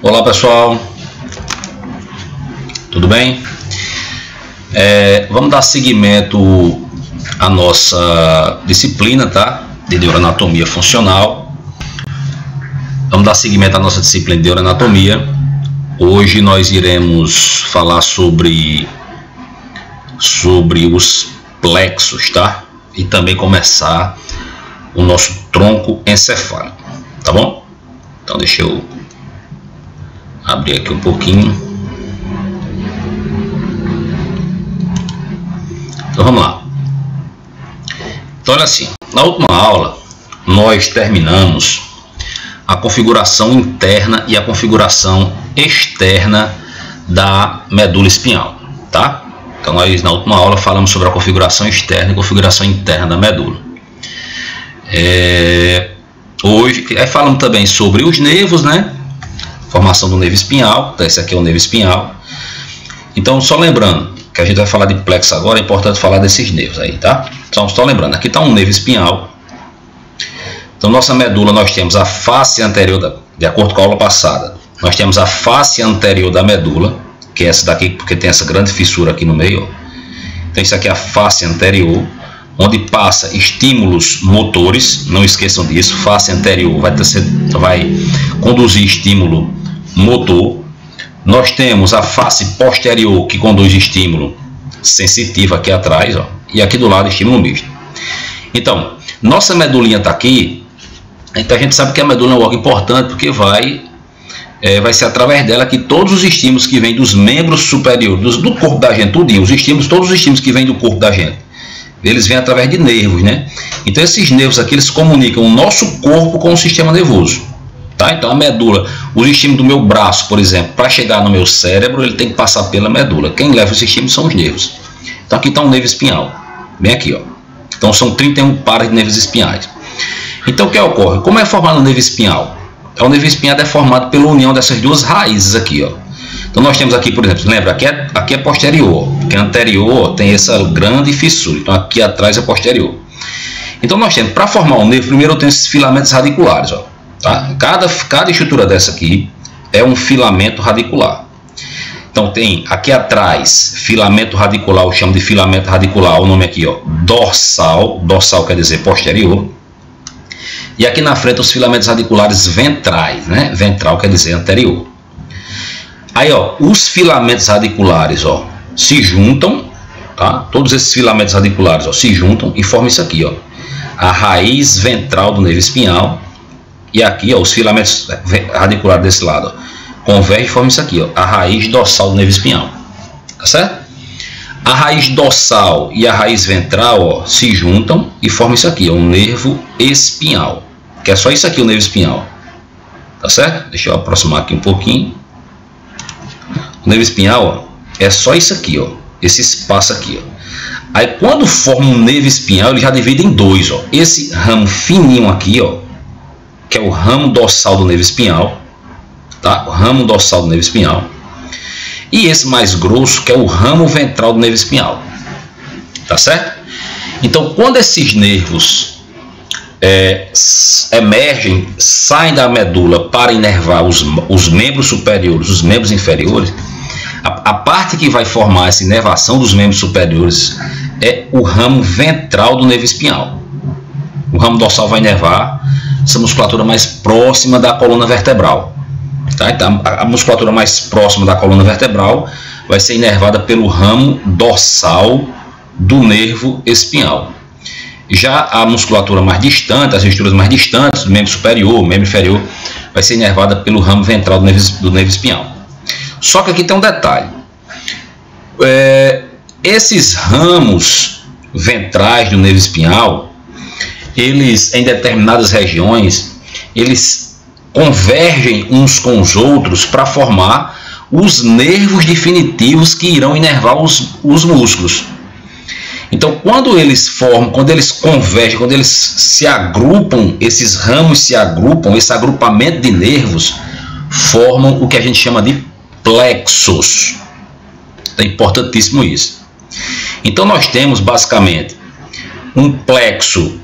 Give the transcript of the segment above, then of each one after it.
Olá pessoal, tudo bem? Vamos dar seguimento à nossa disciplina, tá? De neuroanatomia funcional. Vamos dar seguimento à nossa disciplina de neuroanatomia. Hoje nós iremos falar sobre os plexos, tá? E também começar o nosso tronco encefálico, tá bom? Então deixa eu abrir aqui um pouquinho. Então vamos lá. Então olha assim, na última aula nós terminamos a configuração interna e a configuração externa da medula espinhal, tá? Então nós na última aula falamos sobre a configuração externa e configuração interna da medula. Hoje falamos também sobre os nervos, né? Formação do nervo espinhal. Então esse aqui é o nervo espinhal. Então só lembrando que a gente vai falar de plexo agora, é importante falar desses nervos aí, tá? Então só lembrando, aqui está um nervo espinhal. Então nossa medula, nós temos a face anterior, de acordo com a aula passada, nós temos a face anterior da medula, que é essa daqui, porque tem essa grande fissura aqui no meio, ó. Então isso aqui é a face anterior, onde passa estímulos motores, não esqueçam disso. Face anterior vai conduzir estímulo motor. Nós temos a face posterior, que conduz estímulo sensitivo aqui atrás, ó, e aqui do lado estímulo misto. Então, nossa medulinha está aqui. Então a gente sabe que a medula é um órgão importante, porque vai ser através dela que todos os estímulos que vêm dos membros superiores, do corpo da gente, todos os estímulos que vêm do corpo da gente, eles vêm através de nervos, né? Então esses nervos aqui, eles comunicam o nosso corpo com o sistema nervoso, tá? Então a medula, os estímulos do meu braço, por exemplo, para chegar no meu cérebro, ele tem que passar pela medula. Quem leva os estímulos são os nervos. Então aqui está um nervo espinhal, bem aqui, ó. Então são 31 pares de nervos espinhais. Então o que ocorre? Como é formado o nervo espinhal? O nervo espinhal é formado pela união dessas duas raízes aqui, ó. Então nós temos aqui, por exemplo, lembra, aqui é posterior, porque anterior tem essa grande fissura, então aqui atrás é posterior. Então nós temos, para formar um nervo, primeiro eu tenho esses filamentos radiculares, ó, tá? Cada estrutura dessa aqui é um filamento radicular. Então tem aqui atrás filamento radicular, eu chamo de filamento radicular, o nome aqui, ó, dorsal quer dizer posterior. E aqui na frente os filamentos radiculares ventrais, né? Ventral quer dizer anterior. Aí, ó, os filamentos radiculares, ó, se juntam, tá? Todos esses filamentos radiculares, ó, se juntam e formam isso aqui, ó, a raiz ventral do nervo espinhal. E aqui, ó, os filamentos radiculares desse lado, ó, convergem e formam isso aqui, ó, a raiz dorsal do nervo espinhal, tá certo? A raiz dorsal e a raiz ventral, ó, se juntam e formam isso aqui, ó, um nervo espinhal, que é só isso aqui, o nervo espinhal, tá certo? Deixa eu aproximar aqui um pouquinho. O nervo espinhal, ó, é só isso aqui, ó, esse espaço aqui, ó. Aí quando forma um nervo espinhal, ele já divide em dois, ó. Esse ramo fininho aqui, ó, que é o ramo dorsal do nervo espinhal, tá? O ramo dorsal do nervo espinhal. E esse mais grosso, que é o ramo ventral do nervo espinhal, tá certo? Então quando esses nervos emergem, saem da medula para inervar os membros superiores, os membros inferiores, a parte que vai formar essa inervação dos membros superiores é o ramo ventral do nervo espinhal. O ramo dorsal vai inervar essa musculatura mais próxima da coluna vertebral, tá? Então a musculatura mais próxima da coluna vertebral vai ser inervada pelo ramo dorsal do nervo espinhal. Já a musculatura mais distante, as estruturas mais distantes do membro superior, membro inferior, vai ser inervada pelo ramo ventral do nervo espinhal. Só que aqui tem um detalhe. Esses ramos ventrais do nervo espinhal, eles, em determinadas regiões, eles convergem uns com os outros para formar os nervos definitivos que irão inervar os músculos. Então, quando eles convergem, quando eles se agrupam, esses ramos se agrupam, esse agrupamento de nervos formam o que a gente chama de plexos. É importantíssimo isso. Então, nós temos basicamente um plexo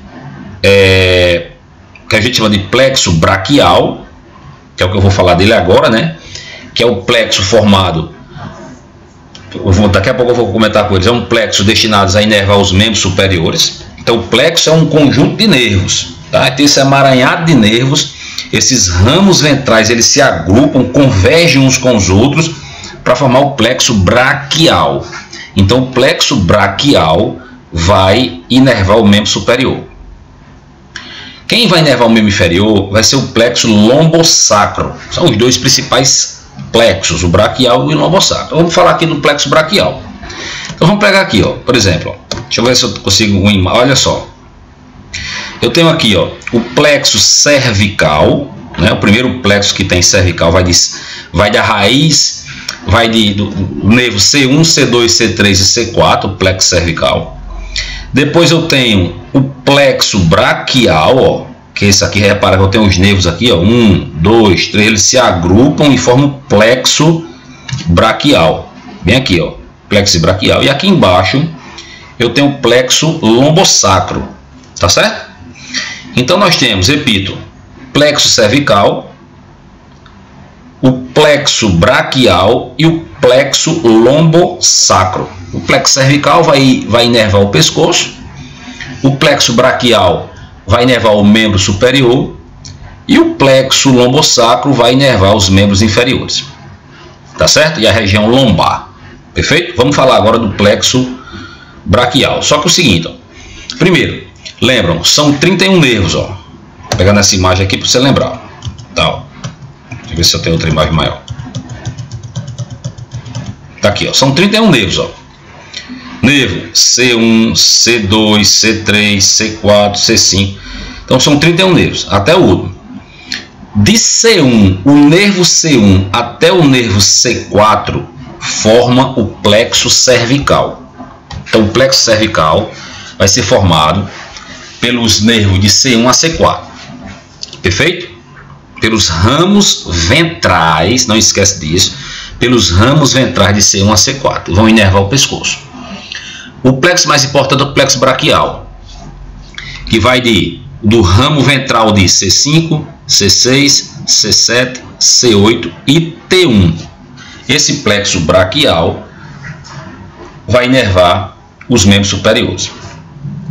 que a gente chama de plexo braquial, que é o que eu vou falar dele agora, né? Que é o plexo formado, daqui a pouco eu vou comentar com eles, é um plexo destinado a inervar os membros superiores. Então o plexo é um conjunto de nervos, tá? Então esse emaranhado de nervos, esses ramos ventrais, eles se agrupam, convergem uns com os outros para formar o plexo braquial. Então o plexo braquial vai inervar o membro superior. Quem vai inervar o membro inferior vai ser o plexo lombosacro. São os dois principais plexos, o braquial e o lombosacro. Vamos falar aqui do plexo braquial. Então vamos pegar aqui, ó, por exemplo, ó, deixa eu ver se eu consigo olha só. Eu tenho aqui, ó, o plexo cervical, né? O primeiro plexo que tem cervical vai da raiz, vai do nervo C1, C2, C3 e C4, o plexo cervical. Depois eu tenho o plexo braquial, ó, que esse aqui, repara que eu tenho os nervos aqui, ó, 1, 2, 3, eles se agrupam e formam o plexo braquial. Bem aqui, ó, plexo braquial. E aqui embaixo eu tenho o plexo lombosacro, tá certo? Então nós temos, repito, plexo cervical, o plexo braquial e o plexo lombosacro. O plexo cervical vai inervar o pescoço, o plexo braquial vai inervar o membro superior e o plexo lombosacro vai inervar os membros inferiores. Tá certo? E a região lombar. Perfeito? Vamos falar agora do plexo braquial. Só que o seguinte, ó, primeiro, lembram, são 31 nervos, ó. Vou pegar nessa imagem aqui para você lembrar. Tá, ó. Deixa eu ver se eu tenho outra imagem maior. Tá aqui, ó. São 31 nervos, ó. Nervo C1, C2, C3, C4, C5. Então são 31 nervos, até o último. De C1, o nervo C1 até o nervo C4 forma o plexo cervical. Então o plexo cervical vai ser formado pelos nervos de C1 a C4. Perfeito? Pelos ramos ventrais, não esquece disso, pelos ramos ventrais de C1 a C4, vão inervar o pescoço. O plexo mais importante é o plexo braquial, que vai do ramo ventral de C5, C6, C7, C8 e T1. Esse plexo braquial vai inervar os membros superiores.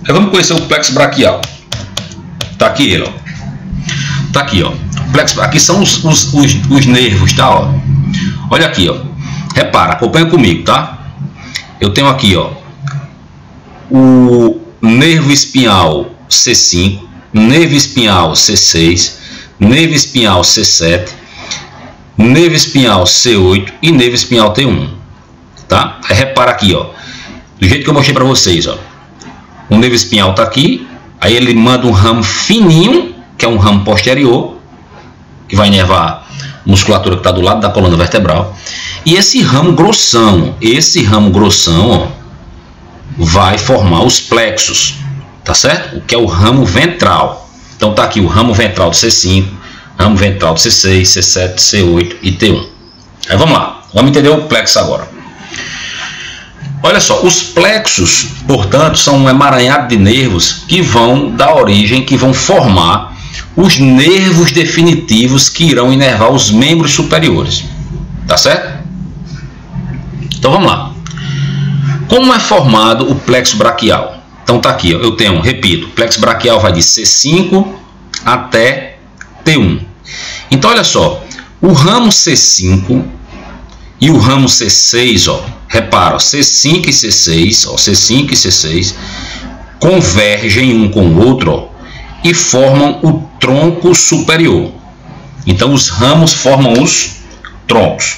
Então, vamos conhecer o plexo braquial. Tá aqui ele, ó. Tá aqui, ó. O plexo, aqui são os nervos, tá? Ó. Olha aqui, ó. Repara, acompanha comigo, tá? Eu tenho aqui, ó, o nervo espinhal C5, nervo espinhal C6, nervo espinhal C7, nervo espinhal C8 e nervo espinhal T1, tá? Aí repara aqui, ó, do jeito que eu mostrei para vocês, ó, o nervo espinhal tá aqui, aí ele manda um ramo fininho, que é um ramo posterior, que vai inervar a musculatura que está do lado da coluna vertebral, e esse ramo grossão, ó, vai formar os plexos, tá certo? O que é o ramo ventral. Então tá aqui o ramo ventral do C5, ramo ventral do C6, C7, C8 e T1. Aí vamos lá, vamos entender o plexo agora. Olha só, os plexos, portanto, são um emaranhado de nervos que vão dar origem, que vão formar os nervos definitivos que irão inervar os membros superiores, tá certo? Então vamos lá. Como é formado o plexo braquial? Então tá aqui, ó, eu tenho, repito, o plexo braquial vai de C5 até T1. Então olha só, o ramo C5 e o ramo C6, ó, repara, ó, C5 e C6, ó, C5 e C6 convergem um com o outro, ó, e formam o tronco superior. Então os ramos formam os troncos.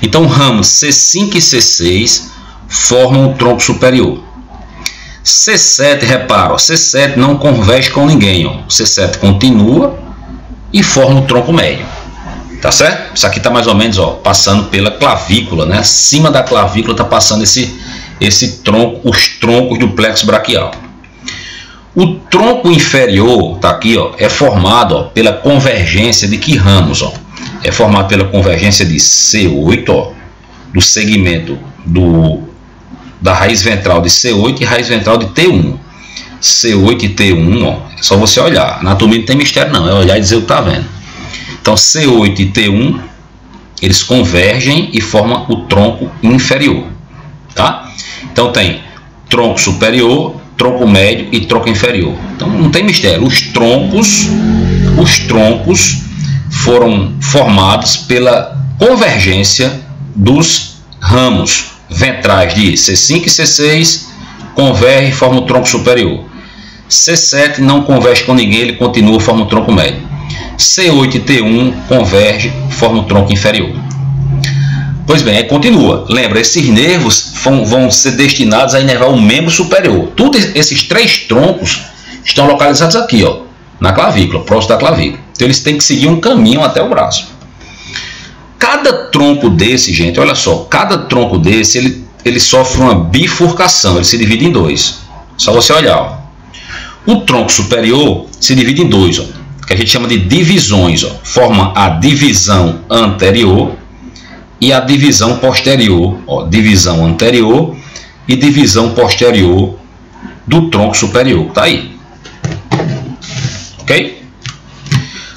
Então ramos C5 e C6 formam o tronco superior. C7, repara, ó, C7 não converge com ninguém, ó. C7 continua e forma o tronco médio. Tá certo? Isso aqui está mais ou menos, ó, passando pela clavícula, né? Acima da clavícula está passando esse tronco, os troncos do plexo braquial. O tronco inferior, tá aqui, ó, é formado, ó, pela convergência de que ramos, ó? É formado pela convergência de C8, ó, do segmento da raiz ventral de C8 e raiz ventral de T1. C8 e T1, ó, é só você olhar. Anatomia não tem mistério não, é olhar e dizer o que tá vendo. Então C8 e T1, eles convergem e formam o tronco inferior, tá? Então tem tronco superior, tronco médio e tronco inferior. Então não tem mistério, os troncos foram formados pela convergência dos ramos ventrais de C5 e C6, converge e forma o tronco superior. C7 não converge com ninguém, ele continua, forma o tronco médio. C8 e T1 converge, forma o tronco inferior. Pois bem, aí continua. Lembra, esses nervos vão ser destinados a inervar o membro superior. Todos esses três troncos estão localizados aqui, ó, na clavícula, próximo da clavícula. Então eles têm que seguir um caminho até o braço. Cada tronco desse, gente, olha só, cada tronco desse, ele sofre uma bifurcação, ele se divide em dois. Só você olhar, ó. O tronco superior se divide em dois, ó, que a gente chama de divisões, ó. Forma a divisão anterior e a divisão posterior, ó, divisão anterior e divisão posterior do tronco superior, tá aí. Ok?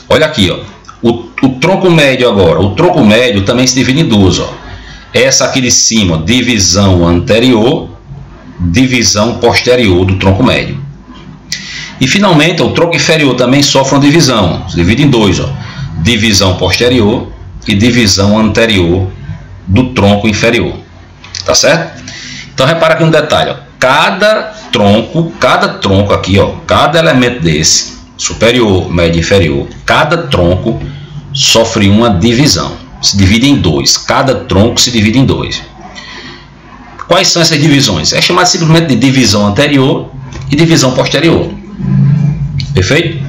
Olha aqui, ó. O tronco médio agora, o tronco médio também se divide em duas, ó. Essa aqui de cima, divisão anterior, divisão posterior do tronco médio. E finalmente, o tronco inferior também sofre uma divisão, se divide em dois, ó. Divisão posterior e divisão anterior do tronco inferior. Tá certo? Então repara aqui um detalhe, ó. Cada tronco aqui, ó, cada elemento desse, superior, médio e inferior, cada tronco sofre uma divisão, se divide em dois, cada tronco se divide em dois. Quais são essas divisões? É chamado simplesmente de divisão anterior e divisão posterior. Perfeito?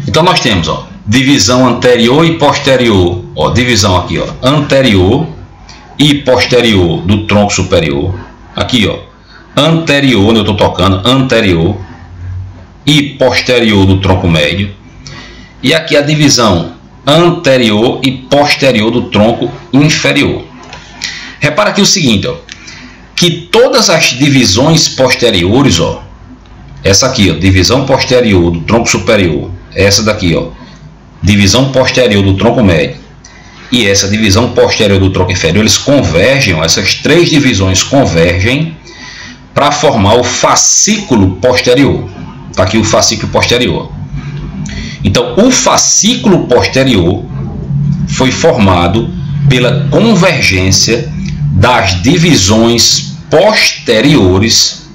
Então nós temos, ó, divisão anterior e posterior, ó, divisão aqui, ó, anterior e posterior do tronco superior, aqui, ó, anterior, onde eu estou tocando, anterior e posterior do tronco médio, e aqui a divisão anterior e posterior do tronco inferior. Repara aqui o seguinte, ó, que todas as divisões posteriores, ó, essa aqui, ó, divisão posterior do tronco superior, essa daqui, ó, divisão posterior do tronco médio e essa divisão posterior do tronco inferior, eles convergem, ó, essas três divisões convergem para formar o fascículo posterior. Está aqui o fascículo posterior. Então, o fascículo posterior foi formado pela convergência das divisões posteriores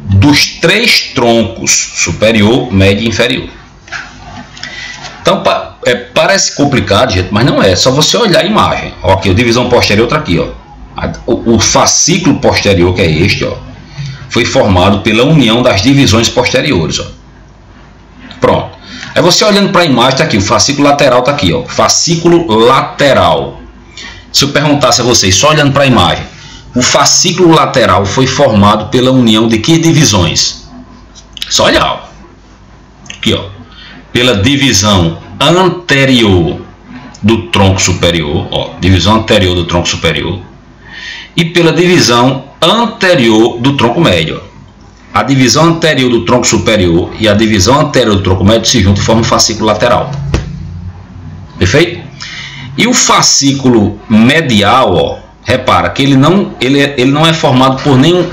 dos três troncos, superior, médio e inferior. Então, parece complicado, gente, mas não é. É só você olhar a imagem. Ó, aqui, a divisão posterior, outra aqui, ó. O fascículo posterior, que é este, ó, foi formado pela união das divisões posteriores, ó. Pronto. Aí você olhando para a imagem, está aqui, o fascículo lateral está aqui, ó, fascículo lateral. Se eu perguntasse a vocês, só olhando para a imagem, o fascículo lateral foi formado pela união de que divisões? Só olhar, ó. Aqui, ó, pela divisão anterior do tronco superior, ó, divisão anterior do tronco superior, e pela divisão anterior do tronco médio. A divisão anterior do tronco superior e a divisão anterior do tronco médio se juntam e formam um fascículo lateral. Perfeito? E o fascículo medial, ó, repara que ele não é formado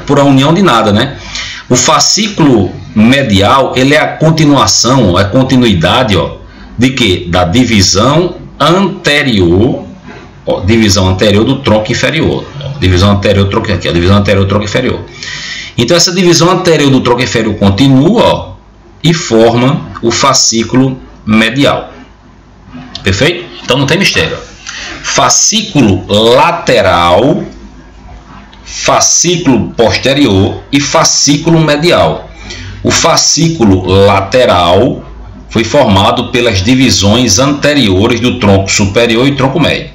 por a união de nada, né? O fascículo medial, ele é a continuação, a continuidade, ó, de que? Da divisão anterior, ó, divisão anterior do tronco inferior. Ó, divisão anterior do tronco aqui, a divisão anterior do tronco inferior. Então essa divisão anterior do tronco inferior continua, ó, e forma o fascículo medial. Perfeito? Então não tem mistério. Fascículo lateral, fascículo posterior e fascículo medial. O fascículo lateral foi formado pelas divisões anteriores do tronco superior e tronco médio.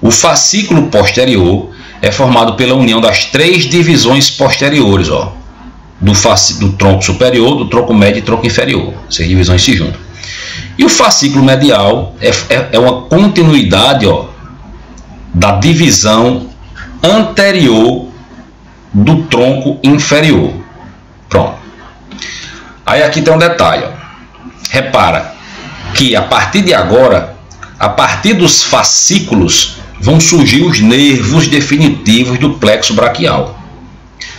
O fascículo posterior é formado pela união das três divisões posteriores, ó, do tronco superior, do tronco médio e tronco inferior. Essas divisões se juntam. E o fascículo medial é uma continuidade, ó, da divisão anterior do tronco inferior. Pronto. Aí aqui tem um detalhe, ó. Repara que a partir de agora partir dos fascículos vão surgir os nervos definitivos do plexo braquial.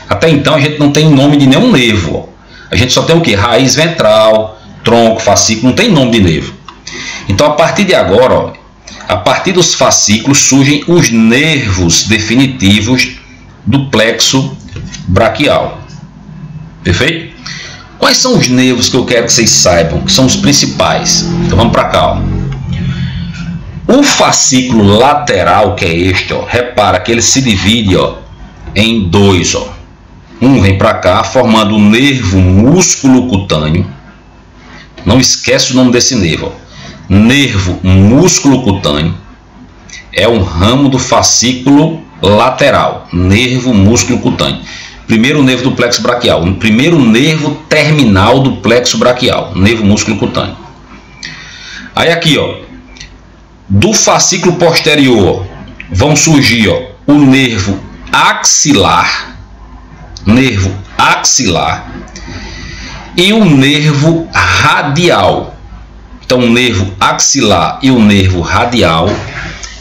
Até então a gente não tem nome de nenhum nervo. A gente só tem o que? Raiz ventral, tronco, fascículo, não tem nome de nervo. Então a partir de agora, ó, a partir dos fascículos surgem os nervos definitivos do plexo braquial. Perfeito? Quais são os nervos que eu quero que vocês saibam, que são os principais? Então vamos para cá, ó. O fascículo lateral, que é este, ó, repara que ele se divide, ó, em dois, ó. Um vem para cá, formando o nervo músculo cutâneo. Não esquece o nome desse nervo, ó. Nervo músculo cutâneo é um ramo do fascículo lateral. Nervo músculo cutâneo. Primeiro nervo do plexo braquial, o primeiro nervo terminal do plexo braquial, nervo músculo cutâneo. Aí aqui, ó, do fascículo posterior, ó, vão surgir, ó, o nervo axilar e o nervo radial. Então, o nervo axilar e o nervo radial,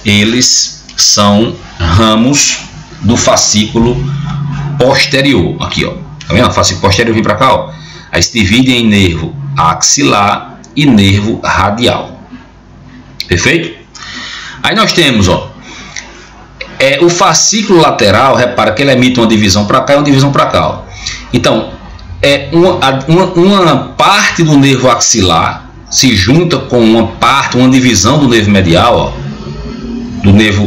eles são ramos do fascículo posterior. Aqui, ó, tá vendo? O fascículo posterior vem para cá, ó. Aí se divide em nervo axilar e nervo radial. Perfeito? Aí nós temos, ó, o fascículo lateral, repara que ele emite uma divisão para cá e uma divisão para cá, ó. Então, uma parte do nervo axilar se junta com uma divisão do nervo medial, ó,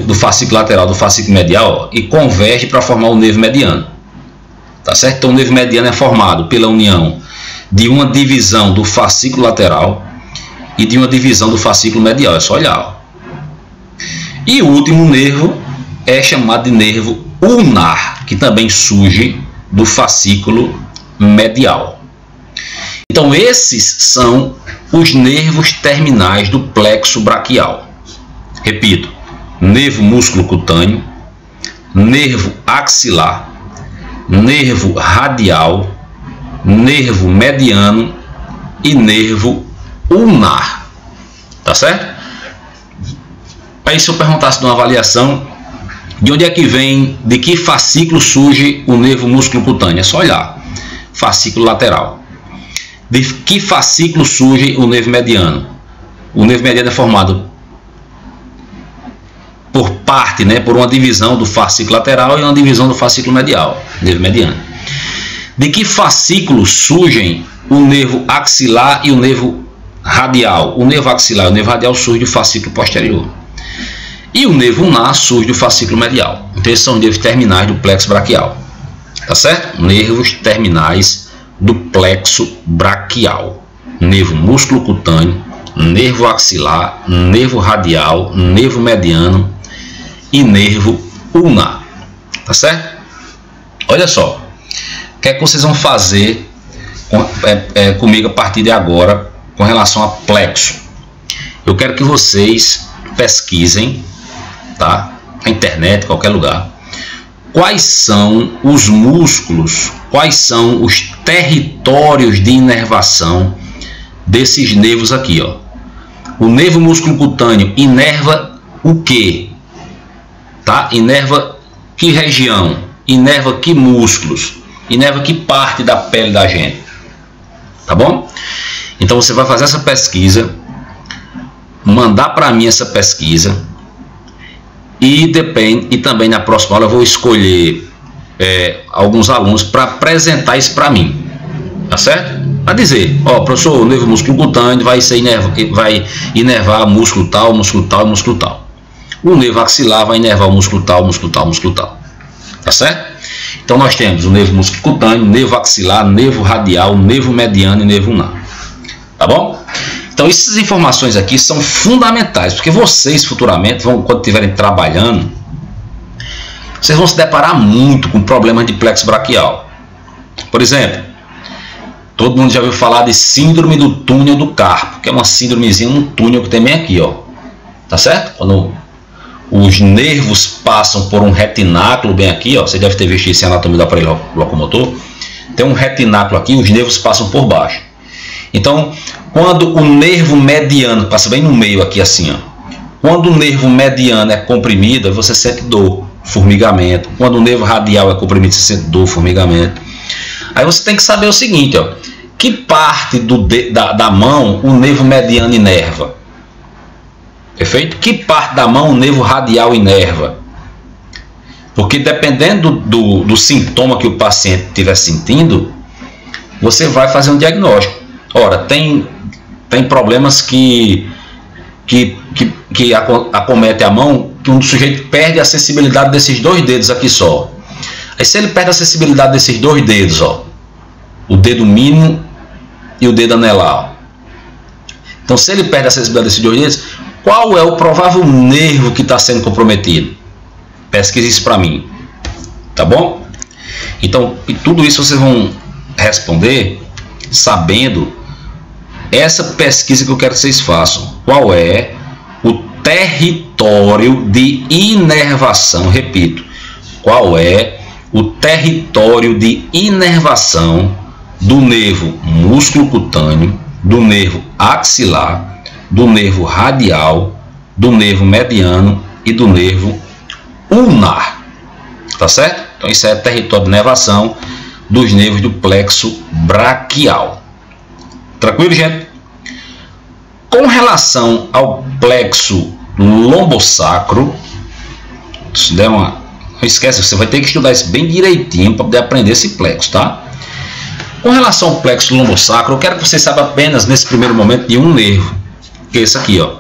do fascículo lateral do fascículo medial, ó, e converge para formar o nervo mediano. Tá certo? Então o nervo mediano é formado pela união de uma divisão do fascículo lateral e de uma divisão do fascículo medial. É só olhar, ó. E o último nervo é chamado de nervo ulnar, que também surge do fascículo medial. Então esses são os nervos terminais do plexo braquial. Repito: nervo músculo cutâneo, nervo axilar, nervo radial, nervo mediano e nervo ulnar. Tá certo? Aí se eu perguntasse de uma avaliação, de onde é que vem, de que fascículo surge o nervo músculo cutâneo? É só olhar. Fascículo lateral. De que fascículo surge o nervo mediano? O nervo mediano é formado por parte, né, por uma divisão do fascículo lateral e uma divisão do fascículo medial, nervo mediano. De que fascículo surgem o nervo axilar e o nervo radial? O nervo axilar e o nervo radial surgem do fascículo posterior. E o nervo ulnar surge do fascículo medial. Então esses são os nervos terminais do plexo braquial. Tá certo? Nervos terminais do plexo braquial: nervo músculo cutâneo, nervo axilar, nervo radial, nervo mediano e nervo ulnar. Tá certo? Olha só, o que é que vocês vão fazer comigo a partir de agora com relação a plexo? Eu quero que vocês pesquisem, tá? Na internet, em qualquer lugar, quais são os músculos, quais são os territórios de inervação desses nervos aqui, ó. O nervo músculo cutâneo inerva o quê? Tá? Inerva que região? Inerva que músculos? Inerva que parte da pele da gente? Tá bom? Então você vai fazer essa pesquisa, mandar para mim essa pesquisa, e também na próxima aula eu vou escolher alguns alunos para apresentar isso para mim, tá certo? Para dizer, ó, professor, o nervo músculo cutâneo vai inervar músculo tal, músculo tal e músculo tal. O nervo axilar vai inervar o músculo tal, músculo tal, músculo tal. Tá certo? Então nós temos o nervo músculo cutâneo, nervo axilar, nervo radial, nervo mediano e nervo ulnar. Tá bom? Então essas informações aqui são fundamentais, porque vocês futuramente, quando estiverem trabalhando, vocês vão se deparar muito com problemas de plexo braquial. Por exemplo, todo mundo já ouviu falar de síndrome do túnel do carpo, que é uma síndromezinha no túnel que tem bem aqui, ó. Tá certo? Quando os nervos passam por um retináculo bem aqui, ó, você deve ter visto isso em anatomia do aparelho locomotor. Tem um retináculo aqui, os nervos passam por baixo. Então, quando o nervo mediano passa bem no meio aqui assim, ó, Quando o nervo mediano é comprimido, você sente dor, formigamento. Quando o nervo radial é comprimido, você sente dor, formigamento. Aí você tem que saber o seguinte, ó, que parte da mão o nervo mediano inerva? Perfeito? Que parte da mão o nervo radial inerva? Porque dependendo do sintoma que o paciente estiver sentindo, você vai fazer um diagnóstico. Ora, tem problemas que acomete a mão, que um sujeito perde a sensibilidade desses dois dedos aqui só. Aí se ele perde a sensibilidade desses dois dedos, ó, o dedo mínimo e o dedo anelar. Então se ele perde a sensibilidade desses dois dedos, qual é o provável nervo que está sendo comprometido? Pesquise isso para mim, tá bom? Então, tudo isso vocês vão responder sabendo essa pesquisa que eu quero que vocês façam. Qual é o território de inervação? Repito, qual é o território de inervação do nervo músculo cutâneo, do nervo axilar, do nervo radial, do nervo mediano e do nervo ulnar? Tá certo? Então isso é território de inervação dos nervos do plexo braquial. Tranquilo, gente? Com relação ao plexo lombosacro, se der uma... não esquece, você vai ter que estudar isso bem direitinho para poder aprender esse plexo, tá? Com relação ao plexo lombosacro, eu quero que você saiba apenas nesse primeiro momento de um nervo, que é esse aqui, ó.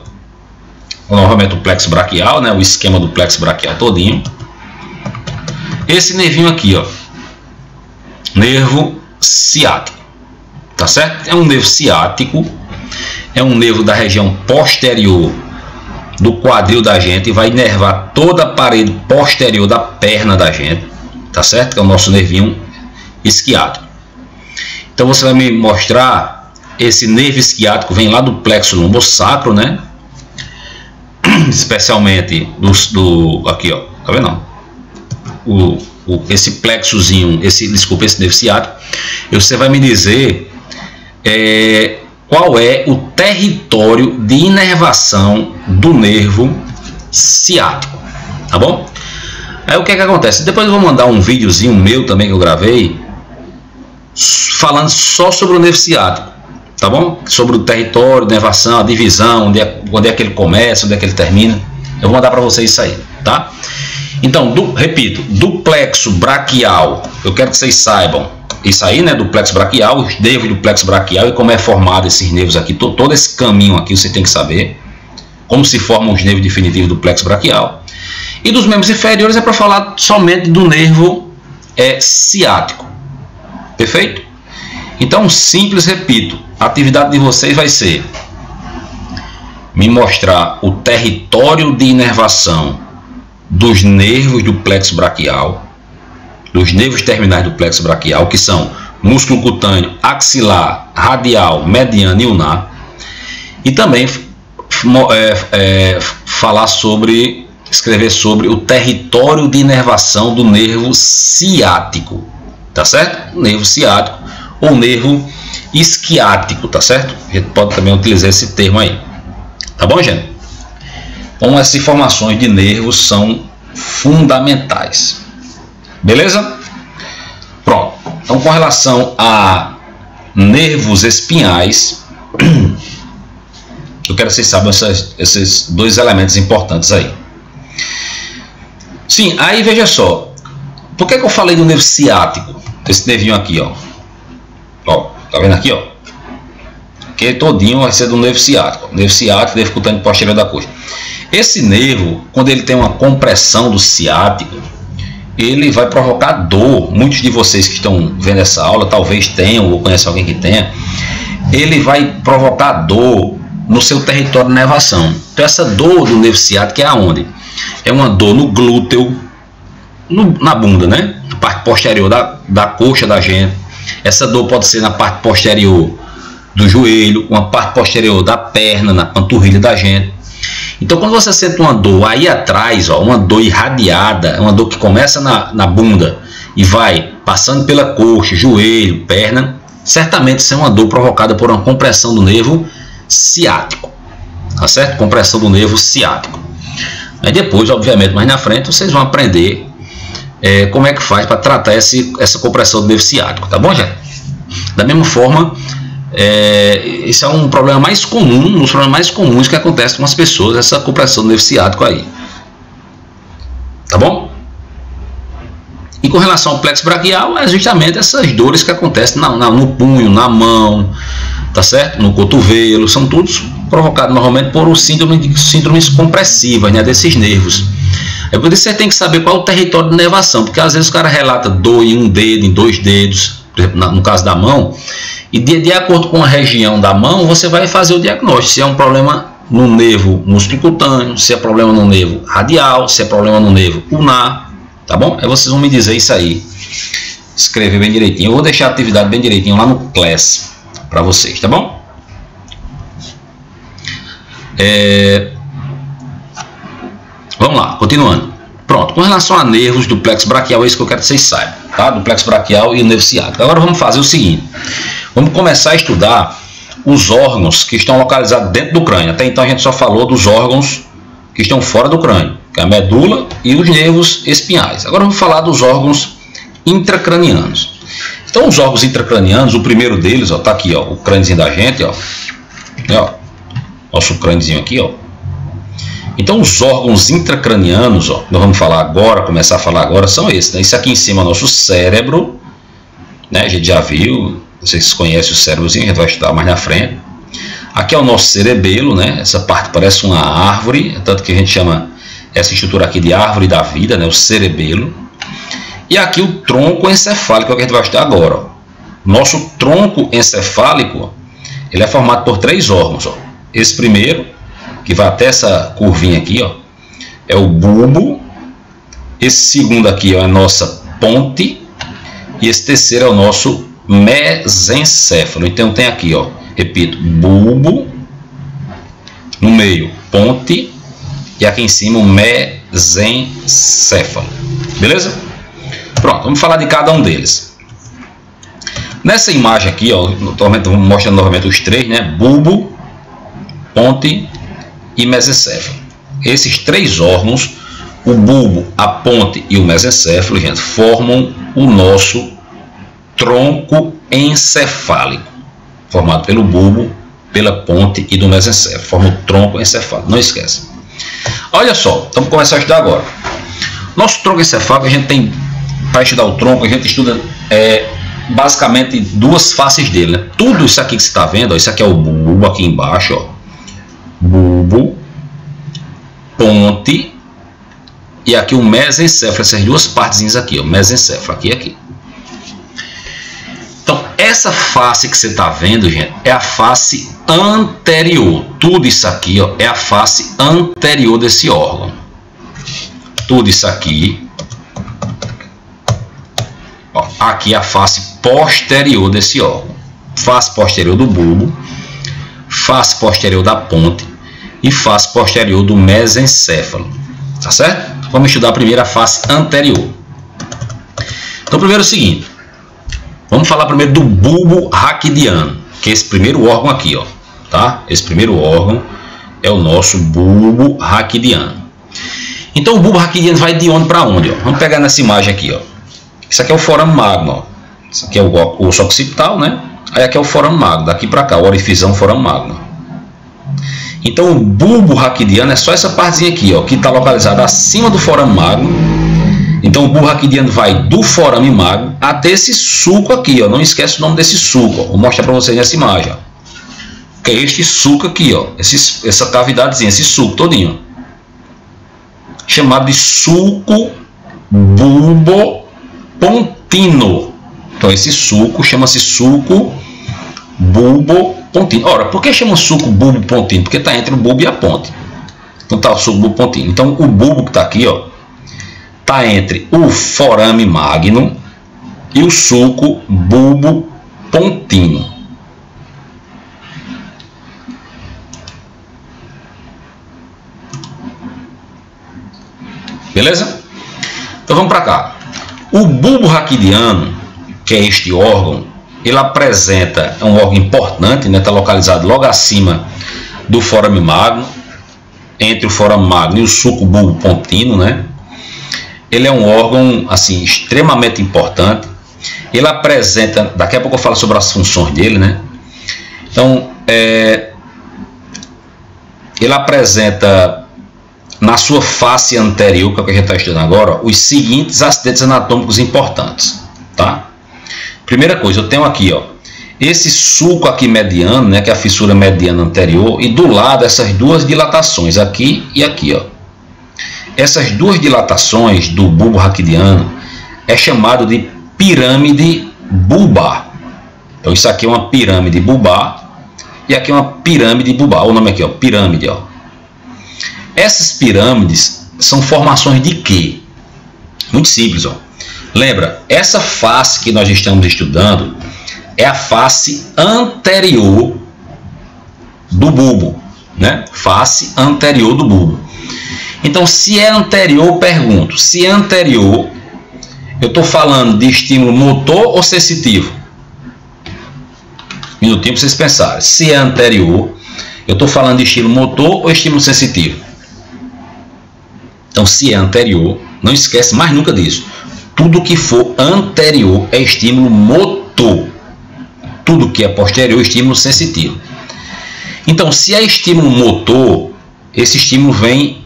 Novamente o plexo braquial, né? O esquema do plexo braquial todinho. Esse nervinho aqui, ó, nervo ciático, tá certo? É um nervo ciático, é um nervo da região posterior do quadril da gente e vai inervar toda a parede posterior da perna da gente, tá certo? Que é o nosso nervinho isquiático. Então você vai me mostrar esse nervo isquiático, vem lá do plexo lombosacro, né? Especialmente aqui, ó, tá vendo? Esse plexozinho, esse nervo ciático, e você vai me dizer qual é o território de inervação do nervo ciático, tá bom? Aí o que é que acontece? Depois eu vou mandar um videozinho meu também que eu gravei, falando só sobre o nervo ciático, tá bom? Sobre o território de inervação, a divisão, onde é que ele começa, onde é que ele termina. Eu vou mandar para vocês isso aí, tá? Então, repito, do plexo braquial, eu quero que vocês saibam isso aí, né, do plexo braquial, os nervos do plexo braquial e como é formado esses nervos aqui, todo esse caminho aqui você tem que saber, como se formam os nervos definitivos do plexo braquial. E dos membros inferiores é para falar somente do nervo ciático, perfeito? Então, simples, repito, a atividade de vocês vai ser me mostrar o território de inervação dos nervos do plexo braquial, dos nervos terminais do plexo braquial, que são músculo cutâneo, axilar, radial, mediano e ulnar, e também escrever sobre o território de inervação do nervo ciático, tá certo? O nervo ciático ou nervo isquiático, tá certo? A gente pode também utilizar esse termo aí, tá bom, gente? Então essas informações de nervos são fundamentais. Beleza? Pronto. Então com relação a nervos espinhais, eu quero que vocês saibam esses dois elementos importantes aí. Sim, aí veja só. Por que eu falei do nervo ciático? Esse nervinho aqui, ó. Ó, tá vendo aqui, ó? Que todinho vai ser do nervo ciático. Nervo ciático, nervo cutâneo posterior da coxa. Esse nervo, quando ele tem uma compressão do ciático, ele vai provocar dor. Muitos de vocês que estão vendo essa aula talvez tenham ou conhecem alguém que tenha. Ele vai provocar dor no seu território de inervação. Então essa dor do nervo ciático é aonde? É uma dor no glúteo, na bunda, né? Na parte posterior da coxa da gente. Essa dor pode ser na parte posterior do joelho, uma parte posterior da perna, na panturrilha da gente. Então quando você sente uma dor aí atrás, ó, uma dor irradiada, uma dor que começa na bunda e vai passando pela coxa, joelho, perna, certamente isso é uma dor provocada por uma compressão do nervo ciático, tá certo? Compressão do nervo ciático. Aí depois, obviamente, mais na frente, vocês vão aprender como é que faz para tratar essa compressão do nervo ciático, tá bom, gente? Da mesma forma, esse é um problema mais comum, um dos problemas mais comuns que acontece com as pessoas, essa compressão do nervo ciático aí. Tá bom? E com relação ao plexo braquial, é justamente essas dores que acontecem no punho, na mão, tá certo? No cotovelo, são todos provocados normalmente por síndromes compressivas, né, desses nervos. É por isso que você tem que saber qual é o território de inervação, porque às vezes o cara relata dor em um dedo, em 2 dedos, por exemplo, no caso da mão, e de acordo com a região da mão, você vai fazer o diagnóstico, se é um problema no nervo músculo-cutâneo, se é problema no nervo radial, se é problema no nervo ulnar, tá bom? Aí vocês vão me dizer isso aí, escrever bem direitinho. Eu vou deixar a atividade bem direitinho lá no Class para vocês, tá bom? Vamos lá, continuando. Pronto, com relação a nervos do plexo braquial, é isso que eu quero que vocês saibam, tá? Do plexo braquial e o nervo ciático. Agora vamos fazer o seguinte, vamos começar a estudar os órgãos que estão localizados dentro do crânio. Até então a gente só falou dos órgãos que estão fora do crânio, que é a medula e os nervos espinhais. Agora vamos falar dos órgãos intracranianos. Então os órgãos intracranianos, o primeiro deles, ó, tá aqui, ó, o crâniozinho da gente, ó. Nosso crâniozinho aqui, ó. Então os órgãos intracranianos, ó, nós vamos falar agora, começar a falar agora, são esses, né? Isso aqui em cima é o nosso cérebro, né? A gente já viu, vocês conhecem o cérebrozinho, a gente vai estudar mais na frente. Aqui é o nosso cerebelo, né? Essa parte parece uma árvore, tanto que a gente chama essa estrutura aqui de árvore da vida, né? O cerebelo. E aqui o tronco encefálico, é o que a gente vai estudar agora, ó. Nosso tronco encefálico, ele é formado por 3 órgãos, ó. Esse primeiro, que vai até essa curvinha aqui, ó, é o bulbo. Esse segundo aqui, ó, é a nossa ponte. E esse terceiro é o nosso mesencéfalo. Então tem aqui, ó, repito, bulbo, no meio ponte e aqui em cima o mesencéfalo. Beleza? Pronto, vamos falar de cada um deles. Nessa imagem aqui, ó, vamos mostrando novamente os 3, né? Bulbo, ponte e mesencéfalo. Esses 3 órgãos, o bulbo, a ponte e o mesencéfalo, gente, formam o nosso tronco encefálico, formado pelo bulbo, pela ponte e do mesencéfalo. Forma o tronco encefálico, não esquece. Olha só, vamos começar a estudar agora. Nosso tronco encefálico, a gente tem, para estudar o tronco, a gente estuda basicamente 2 faces dele, né? Tudo isso aqui que você está vendo, ó, isso aqui é o bulbo aqui embaixo, ó. Bulbo, ponte e aqui o mesencéfalo, essas 2 partezinhas aqui, ó, mesencéfalo, aqui e aqui. Então, essa face que você está vendo, gente, é a face anterior. Tudo isso aqui, ó, é a face anterior desse órgão. Tudo isso aqui, ó, aqui é a face posterior desse órgão. Face posterior do bulbo, face posterior da ponte e face posterior do mesencéfalo, tá certo? Vamos estudar primeiro a face anterior. Então, primeiro é o seguinte, vamos falar primeiro do bulbo raquidiano, que é esse primeiro órgão aqui, ó, tá? Esse primeiro órgão é o nosso bulbo raquidiano. Então, o bulbo raquidiano vai de onde para onde, ó? Vamos pegar nessa imagem aqui, ó. Isso aqui é o forame magno, ó. Isso aqui é o osso occipital, né? Aí aqui é o forame magno, daqui para cá, o orifício forame magno. Então o bulbo raquidiano é só essa partezinha aqui, ó, que está localizada acima do forame magno. Então o bulbo raquidiano vai do forame magno até esse sulco aqui, ó. Não esquece o nome desse sulco, ó. Vou mostrar para vocês nessa imagem, ó. Que é este sulco aqui, ó. Essa cavidadezinha, esse sulco todinho, ó. Chamado de sulco bulbopontino. Então esse sulco chama-se sulco bulbopontino. Ora, por que chama sulco bulbopontino? Porque está entre o bulbo e a ponte. Então está o sulco bulbopontino. Então o bulbo que está aqui, ó, está entre o forame magno e o sulco bulbopontino. Beleza? Então vamos para cá. O bulbo raquidiano, que é este órgão, ele apresenta, é um órgão importante, né? Está localizado logo acima do forame magno, entre o forame magno e o suco bulbo pontino, né? Ele é um órgão assim extremamente importante. Ele apresenta, daqui a pouco eu falo sobre as funções dele, né? Então, ele apresenta na sua face anterior, que é o que a gente está estudando agora, os seguintes acidentes anatômicos importantes, tá? Primeira coisa, eu tenho aqui, ó, esse sulco aqui mediano, né, que é a fissura mediana anterior, e do lado essas duas dilatações, aqui e aqui, ó. Essas duas dilatações do bulbo raquidiano é chamado de pirâmide bulbar. Então isso aqui é uma pirâmide bulbar e aqui é uma pirâmide bulbar. Olha o nome aqui, ó, pirâmide, ó. Essas pirâmides são formações de quê? Muito simples, ó. Lembra, essa face que nós estamos estudando é a face anterior do bulbo, né? Face anterior do bulbo. Então, se é anterior, eu pergunto, se é anterior, eu estou falando de estímulo motor ou sensitivo? Minutinho para vocês pensarem. Se é anterior, eu estou falando de estímulo motor ou estímulo sensitivo? Então, se é anterior, não esquece mais nunca disso. Tudo que for anterior é estímulo motor. Tudo que é posterior é estímulo sensitivo. Então, se é estímulo motor, esse estímulo vem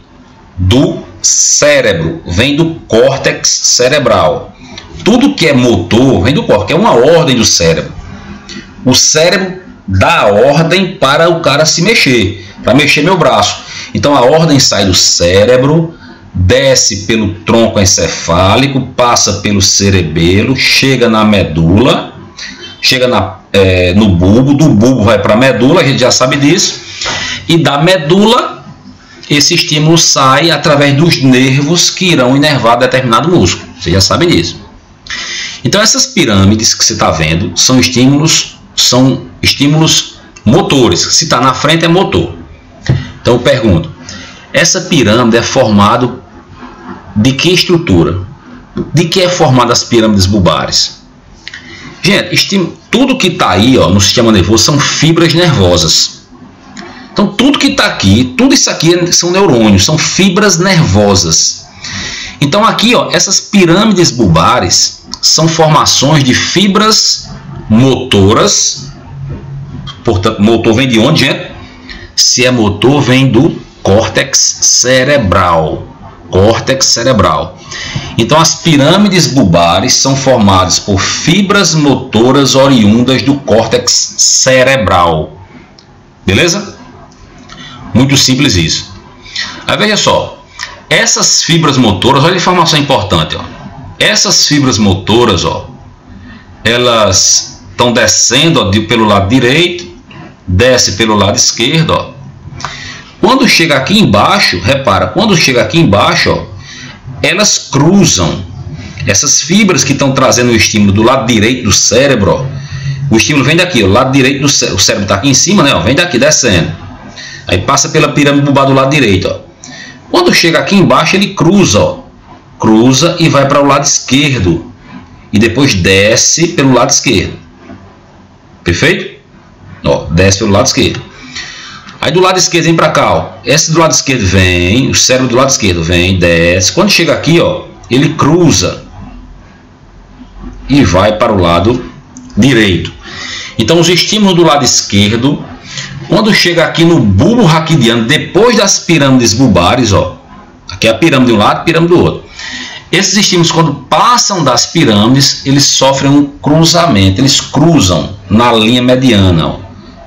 do cérebro, vem do córtex cerebral. Tudo que é motor vem do córtex, é uma ordem do cérebro. O cérebro dá a ordem para o cara se mexer, para mexer meu braço. Então a ordem sai do cérebro, desce pelo tronco encefálico, passa pelo cerebelo, chega na medula, chega no bulbo, do bulbo vai para a medula, a gente já sabe disso, e da medula esse estímulo sai através dos nervos que irão inervar determinado músculo. Vocês já sabem disso. Então essas pirâmides que você está vendo são estímulos motores. Se está na frente é motor. Então eu pergunto, essa pirâmide é formada de que estrutura? De que é formada as pirâmides bulbares? Gente, tudo que está aí, ó, no sistema nervoso são fibras nervosas. Então tudo que está aqui, tudo isso aqui são neurônios, são fibras nervosas. Então aqui, ó, essas pirâmides bulbares são formações de fibras motoras. Portanto, motor vem de onde, gente? Se é motor, vem do córtex cerebral. Córtex cerebral. Então as pirâmides bulbares são formadas por fibras motoras oriundas do córtex cerebral. Beleza? Muito simples isso. Aí veja só, essas fibras motoras, olha a informação importante, ó. Essas fibras motoras, ó, elas estão descendo, ó, pelo lado direito, desce pelo lado esquerdo, ó. Quando chega aqui embaixo, repara, quando chega aqui embaixo, ó, elas cruzam. Essas fibras que estão trazendo o estímulo do lado direito do cérebro, ó, o estímulo vem daqui, ó, o lado direito do cérebro, o cérebro está aqui em cima, né, ó, vem daqui descendo. Aí passa pela pirâmide bulbar do lado direito, ó. Quando chega aqui embaixo, ele cruza, ó, cruza e vai para o lado esquerdo. E depois desce pelo lado esquerdo. Perfeito? Ó, desce pelo lado esquerdo. Aí do lado esquerdo vem para cá, ó. Esse do lado esquerdo vem, o cérebro do lado esquerdo vem, desce. Quando chega aqui, ó, ele cruza e vai para o lado direito. Então os estímulos do lado esquerdo, quando chega aqui no bulbo raquidiano, depois das pirâmides bulbares, ó, aqui é a pirâmide de um lado, a pirâmide do outro. Esses estímulos, quando passam das pirâmides, eles sofrem um cruzamento, eles cruzam na linha mediana, ó.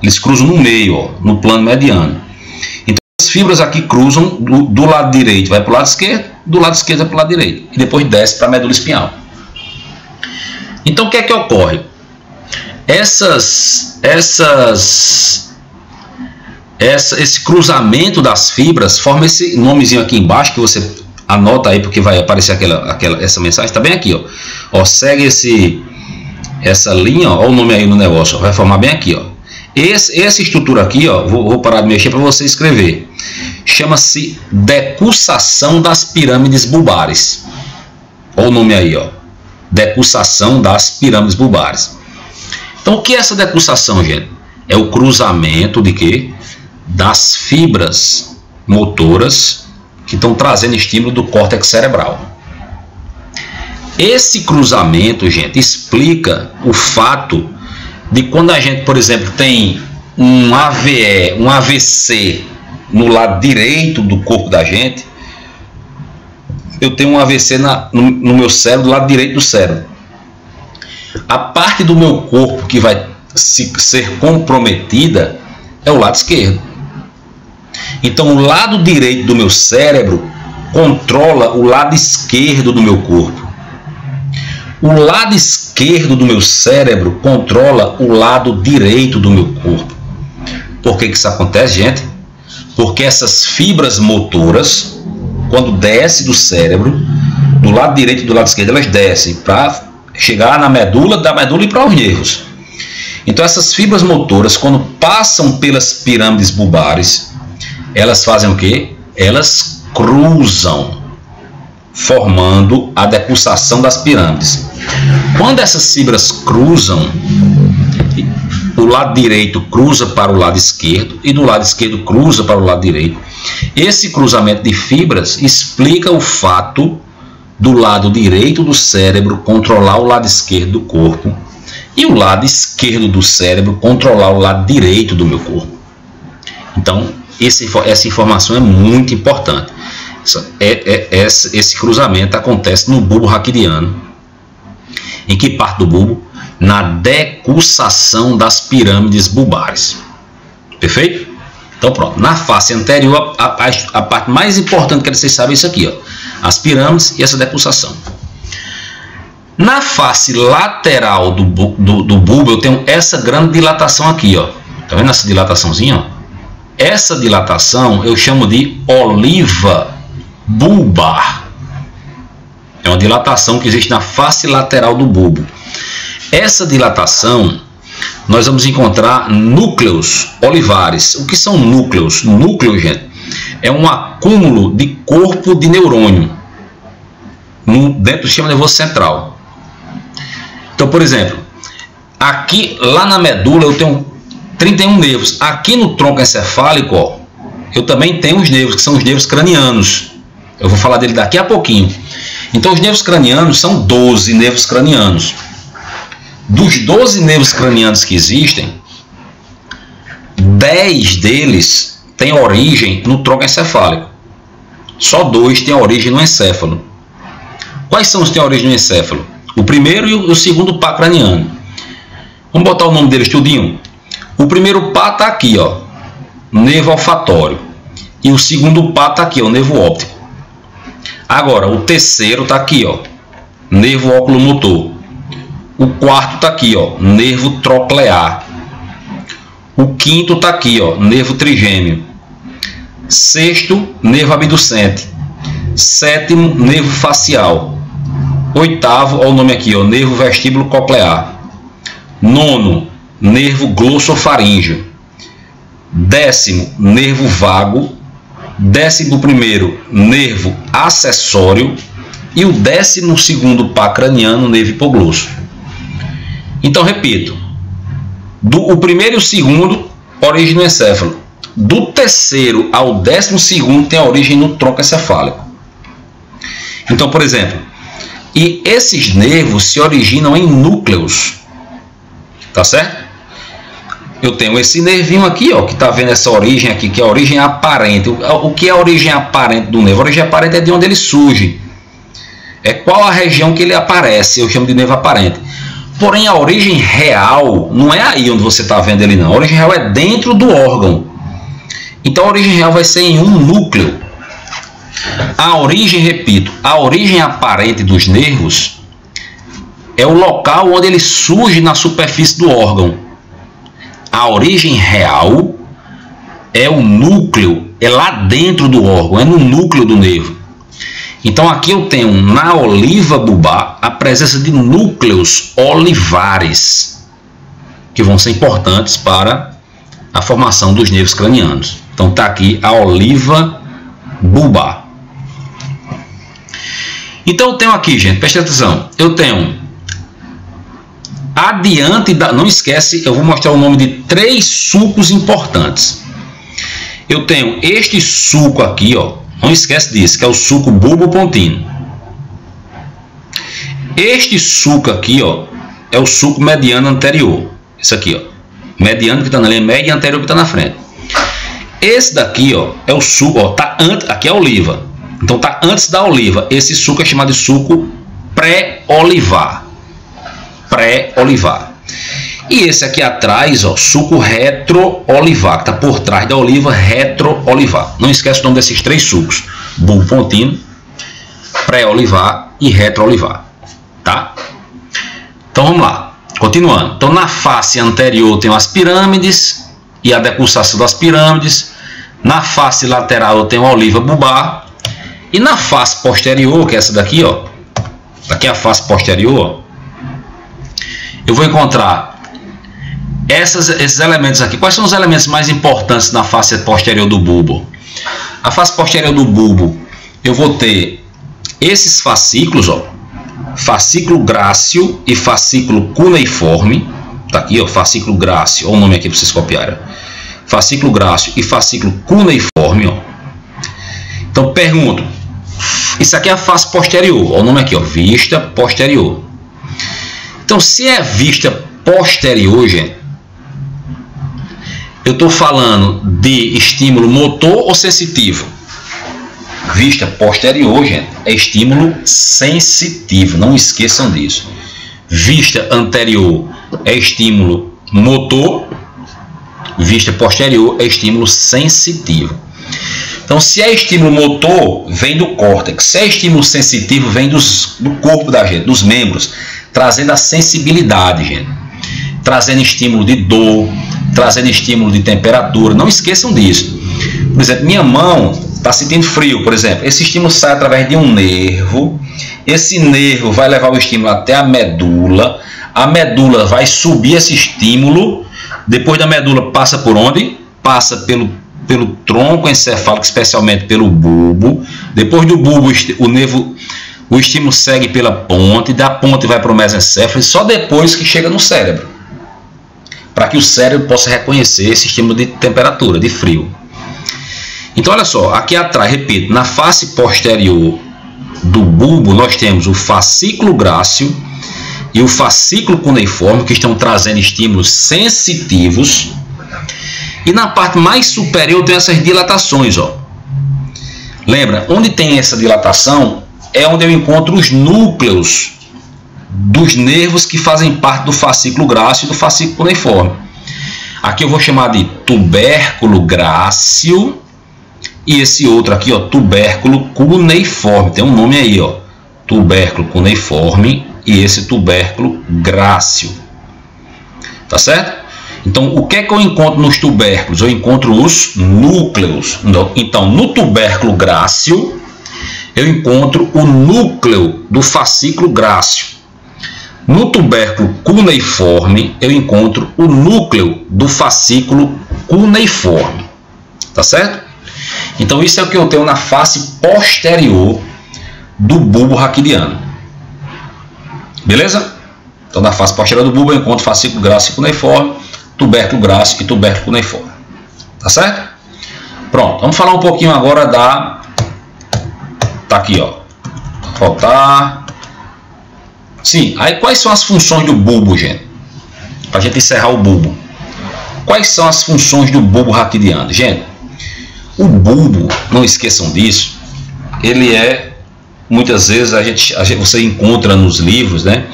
Eles cruzam no meio, ó, no plano mediano. Então as fibras aqui cruzam do lado direito, vai para o lado esquerdo, do lado esquerdo vai para o lado direito, e depois desce para a medula espinhal. Então o que é que ocorre? Esse cruzamento das fibras forma esse nomezinho aqui embaixo, que você anota aí, porque vai aparecer essa mensagem, está bem aqui, ó. Ó, segue essa linha, ó, o nome aí no negócio, ó, vai formar bem aqui, ó. Essa estrutura aqui, ó, vou parar de mexer para você escrever. Chama-se decussação das pirâmides bulbares. Olha o nome aí, ó. Decussação das pirâmides bulbares. Então, o que é essa decussação, gente? É o cruzamento de quê? das fibras motoras que estão trazendo estímulo do córtex cerebral. Esse cruzamento, gente, explica o fato de quando a gente, por exemplo, tem um AVE, um AVC no lado direito do corpo da gente, eu tenho um AVC no meu cérebro, do lado direito do cérebro. A parte do meu corpo que vai ser comprometida é o lado esquerdo. Então, o lado direito do meu cérebro controla o lado esquerdo do meu corpo. O lado esquerdo do meu cérebro controla o lado direito do meu corpo. Por que isso acontece, gente? Porque essas fibras motoras, quando descem do cérebro, do lado direito e do lado esquerdo, elas descem para chegar na medula, da medula e para os nervos. Então, essas fibras motoras, quando passam pelas pirâmides bulbares, elas fazem o quê? Elas cruzam, formando a decussação das pirâmides. Quando essas fibras cruzam, o lado direito cruza para o lado esquerdo e do lado esquerdo cruza para o lado direito. Esse cruzamento de fibras explica o fato do lado direito do cérebro controlar o lado esquerdo do corpo e o lado esquerdo do cérebro controlar o lado direito do meu corpo. Então, essa informação é muito importante. Esse cruzamento acontece no bulbo raquidiano. Em que parte do bulbo? Na decussação das pirâmides bulbares. Perfeito? Então pronto. Na face anterior, a parte mais importante que vocês sabem é isso aqui, ó, as pirâmides e essa decussação. Na face lateral do bulbo eu tenho essa grande dilatação aqui, ó. Tá vendo essa dilataçãozinha, ó? Essa dilatação eu chamo de oliva bulbar. É uma dilatação que existe na face lateral do bulbo. Essa dilatação nós vamos encontrar núcleos olivares. O que são núcleos? Núcleo, gente, é um acúmulo de corpo de neurônio dentro do sistema nervoso central. Então, por exemplo, aqui lá na medula eu tenho 31 nervos. Aqui no tronco encefálico, ó, eu também tenho os nervos, que são os nervos cranianos. Eu vou falar dele daqui a pouquinho. Então, os nervos cranianos são 12 nervos cranianos. Dos 12 nervos cranianos que existem, 10 deles têm origem no tronco encefálico. Só 2 têm origem no encéfalo. Quais são os que têm origem no encéfalo? O primeiro e o segundo pá craniano. Vamos botar o nome deles tudinho. O primeiro pá está aqui, ó, nervo olfatório. E o segundo pá está aqui, ó, nervo óptico. Agora, o terceiro está aqui, ó, nervo oculomotor. O quarto está aqui, ó, nervo troclear. O quinto está aqui, ó, nervo trigêmeo. Sexto, nervo abducente. Sétimo, nervo facial. Oitavo, ó, o nome aqui, ó, nervo vestíbulo coclear. Nono, nervo glossofaríngeo. Décimo, nervo vago. 11º, nervo acessório. E o 12º pá craniano, nervo hipoglosso. Então, repito, o primeiro e o segundo, origem no encéfalo. Do terceiro ao 12º tem a origem no tronco encefálico. Então, por exemplo, e esses nervos se originam em núcleos, tá certo? Eu tenho esse nervinho aqui, ó, que está vendo essa origem aqui, que é a origem aparente. O que é a origem aparente do nervo? A origem aparente é de onde ele surge. É qual a região que ele aparece, eu chamo de nervo aparente. Porém, a origem real não é aí onde você está vendo ele, não. A origem real é dentro do órgão. Então, a origem real vai ser em um núcleo. A origem, repito, a origem aparente dos nervos é o local onde ele surge na superfície do órgão. A origem real é o núcleo, é lá dentro do órgão, é no núcleo do nervo. Então aqui eu tenho na oliva bulbar a presença de núcleos olivares, que vão ser importantes para a formação dos nervos cranianos. Então está aqui a oliva bulbar. Então eu tenho aqui, gente, preste atenção, eu tenho adiante da... Não esquece, eu vou mostrar o nome de 3 sulcos importantes. eu tenho este suco aqui, ó, não esquece disso, que é o suco bulbopontino. Este suco aqui, ó, é o suco mediano anterior. Isso aqui, ó, mediano que está na linha média e anterior que está na frente. Esse daqui, ó, é o suco, ó, tá antes, aqui é a oliva. Então tá antes da oliva. Esse suco é chamado de suco pré-olivar. Pré-olivar. E esse aqui atrás, ó, suco retro-olivar, que tá por trás da oliva, retro-olivar. Não esquece o nome desses três sucos: bulbopontino, pré-olivar e retro-olivar, tá? Então vamos lá. Continuando. Então na face anterior tem as pirâmides e a decussação das pirâmides. Na face lateral eu tenho a oliva bulbar. E na face posterior, que é essa daqui, ó, aqui é a face posterior, ó, eu vou encontrar esses elementos aqui. Quais são os elementos mais importantes na face posterior do bulbo? A face posterior do bulbo, eu vou ter esses fascículos, ó, fascículo grácil e fascículo cuneiforme. Tá aqui, ó, fascículo grácil, olha o nome aqui para vocês copiarem. Fascículo grácil e fascículo cuneiforme, ó. Então pergunto, isso aqui é a face posterior, olha o nome aqui, ó, vista posterior. Então se é vista posterior, gente, eu estou falando de estímulo motor ou sensitivo? Vista posterior, gente, é estímulo sensitivo, não esqueçam disso. Vista anterior é estímulo motor, vista posterior é estímulo sensitivo. Então, se é estímulo motor, vem do córtex. Se é estímulo sensitivo, vem do corpo da gente, dos membros, trazendo a sensibilidade, gente. Trazendo estímulo de dor, trazendo estímulo de temperatura. Não esqueçam disso. Por exemplo, minha mão está sentindo frio, por exemplo. Esse estímulo sai através de um nervo. Esse nervo vai levar o estímulo até a medula. A medula vai subir esse estímulo. Depois da medula passa por onde? Passa pelo tronco encefálico, especialmente pelo bulbo. Depois do bulbo, o estímulo segue pela ponte. Da ponte vai para o mesencéfalo. E só depois que chega no cérebro. Para que o cérebro possa reconhecer esse estímulo de temperatura, de frio. Então, olha só, aqui atrás, repito, na face posterior do bulbo, nós temos o fascículo grácil e o fascículo cuneiforme, que estão trazendo estímulos sensitivos. E na parte mais superior tem essas dilatações, ó. Lembra, onde tem essa dilatação é onde eu encontro os núcleos dos nervos que fazem parte do fascículo grácil e do fascículo cuneiforme. Aqui eu vou chamar de tubérculo grácil e esse outro aqui, ó, tubérculo cuneiforme. Tem um nome aí, ó, tubérculo cuneiforme e esse tubérculo grácil. Tá certo? Então, o que é que eu encontro nos tubérculos? Eu encontro os núcleos. Então, no tubérculo grácil, eu encontro o núcleo do fascículo grácil. No tubérculo cuneiforme, eu encontro o núcleo do fascículo cuneiforme. Tá certo? Então, isso é o que eu tenho na face posterior do bulbo raquidiano. Beleza? Então, na face posterior do bulbo, eu encontro fascículo grácil e cuneiforme, tubérculo grácil e tubérculo cuneiforme. Tá certo? Pronto, vamos falar um pouquinho agora da... Tá aqui, ó. Voltar. Sim, aí quais são as funções do bulbo, gente? Pra gente encerrar o bulbo. Quais são as funções do bulbo raquidiano? Gente, o bulbo, não esqueçam disso, ele é... Muitas vezes você encontra nos livros, né,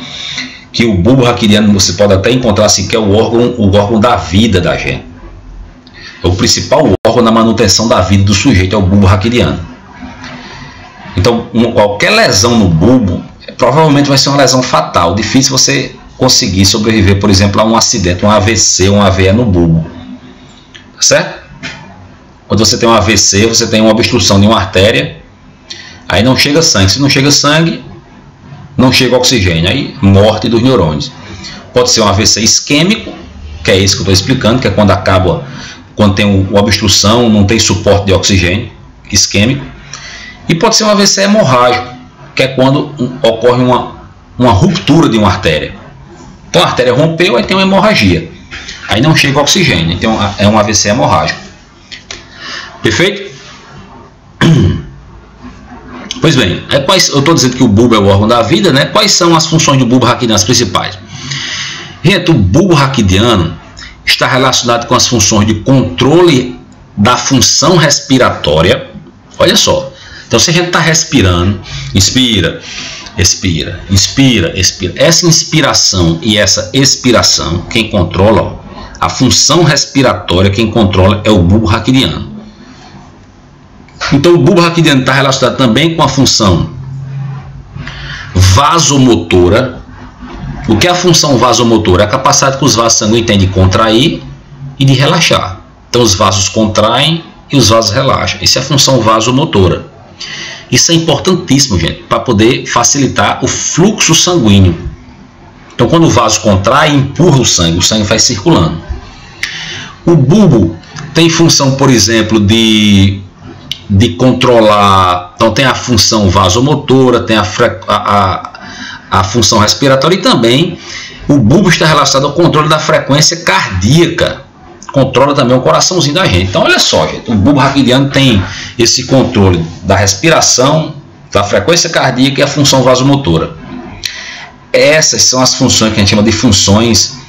que o bulbo raquidiano você pode até encontrar assim, que é o órgão da vida da gente. É o principal órgão na manutenção da vida do sujeito, é o bulbo raquidiano. Então, qualquer lesão no bulbo provavelmente vai ser uma lesão fatal. Difícil você conseguir sobreviver, por exemplo, a um acidente, um AVC, um AVE no bulbo. Tá certo? Quando você tem um AVC, você tem uma obstrução de uma artéria. Aí não chega sangue. Se não chega sangue, não chega oxigênio. Aí morte dos neurônios. Pode ser um AVC isquêmico, que é isso que eu estou explicando, que é quando tem uma obstrução, não tem suporte de oxigênio, isquêmico. E pode ser um AVC hemorrágico, que é quando ocorre uma ruptura de uma artéria. Então a artéria rompeu, aí tem uma hemorragia. Aí não chega oxigênio, então é um AVC hemorrágico. Perfeito? Pois bem, eu estou dizendo que o bulbo é o órgão da vida, né? Quais são as funções do bulbo raquidiano, as principais? Gente, o bulbo raquidiano está relacionado com as funções de controle da função respiratória. Olha só, então se a gente está respirando, inspira, expira, inspira, expira. Essa inspiração e essa expiração, quem controla, a função respiratória, quem controla é o bulbo raquidiano. Então o bulbo raquidiano está relacionado também com a função vasomotora. O que é a função vasomotora? É a capacidade que os vasos sanguíneos têm de contrair e de relaxar. Então os vasos contraem e os vasos relaxam. Isso é a função vasomotora. Isso é importantíssimo, gente, para poder facilitar o fluxo sanguíneo. Então quando o vaso contrai, empurra o sangue vai circulando. O bulbo tem função, por exemplo, de controlar, então tem a função vasomotora, tem a função respiratória e também o bulbo está relacionado ao controle da frequência cardíaca, controla também o coraçãozinho da gente. Então olha só, gente, o bulbo raquidiano tem esse controle da respiração, da frequência cardíaca e a função vasomotora. Essas são as funções que a gente chama de funções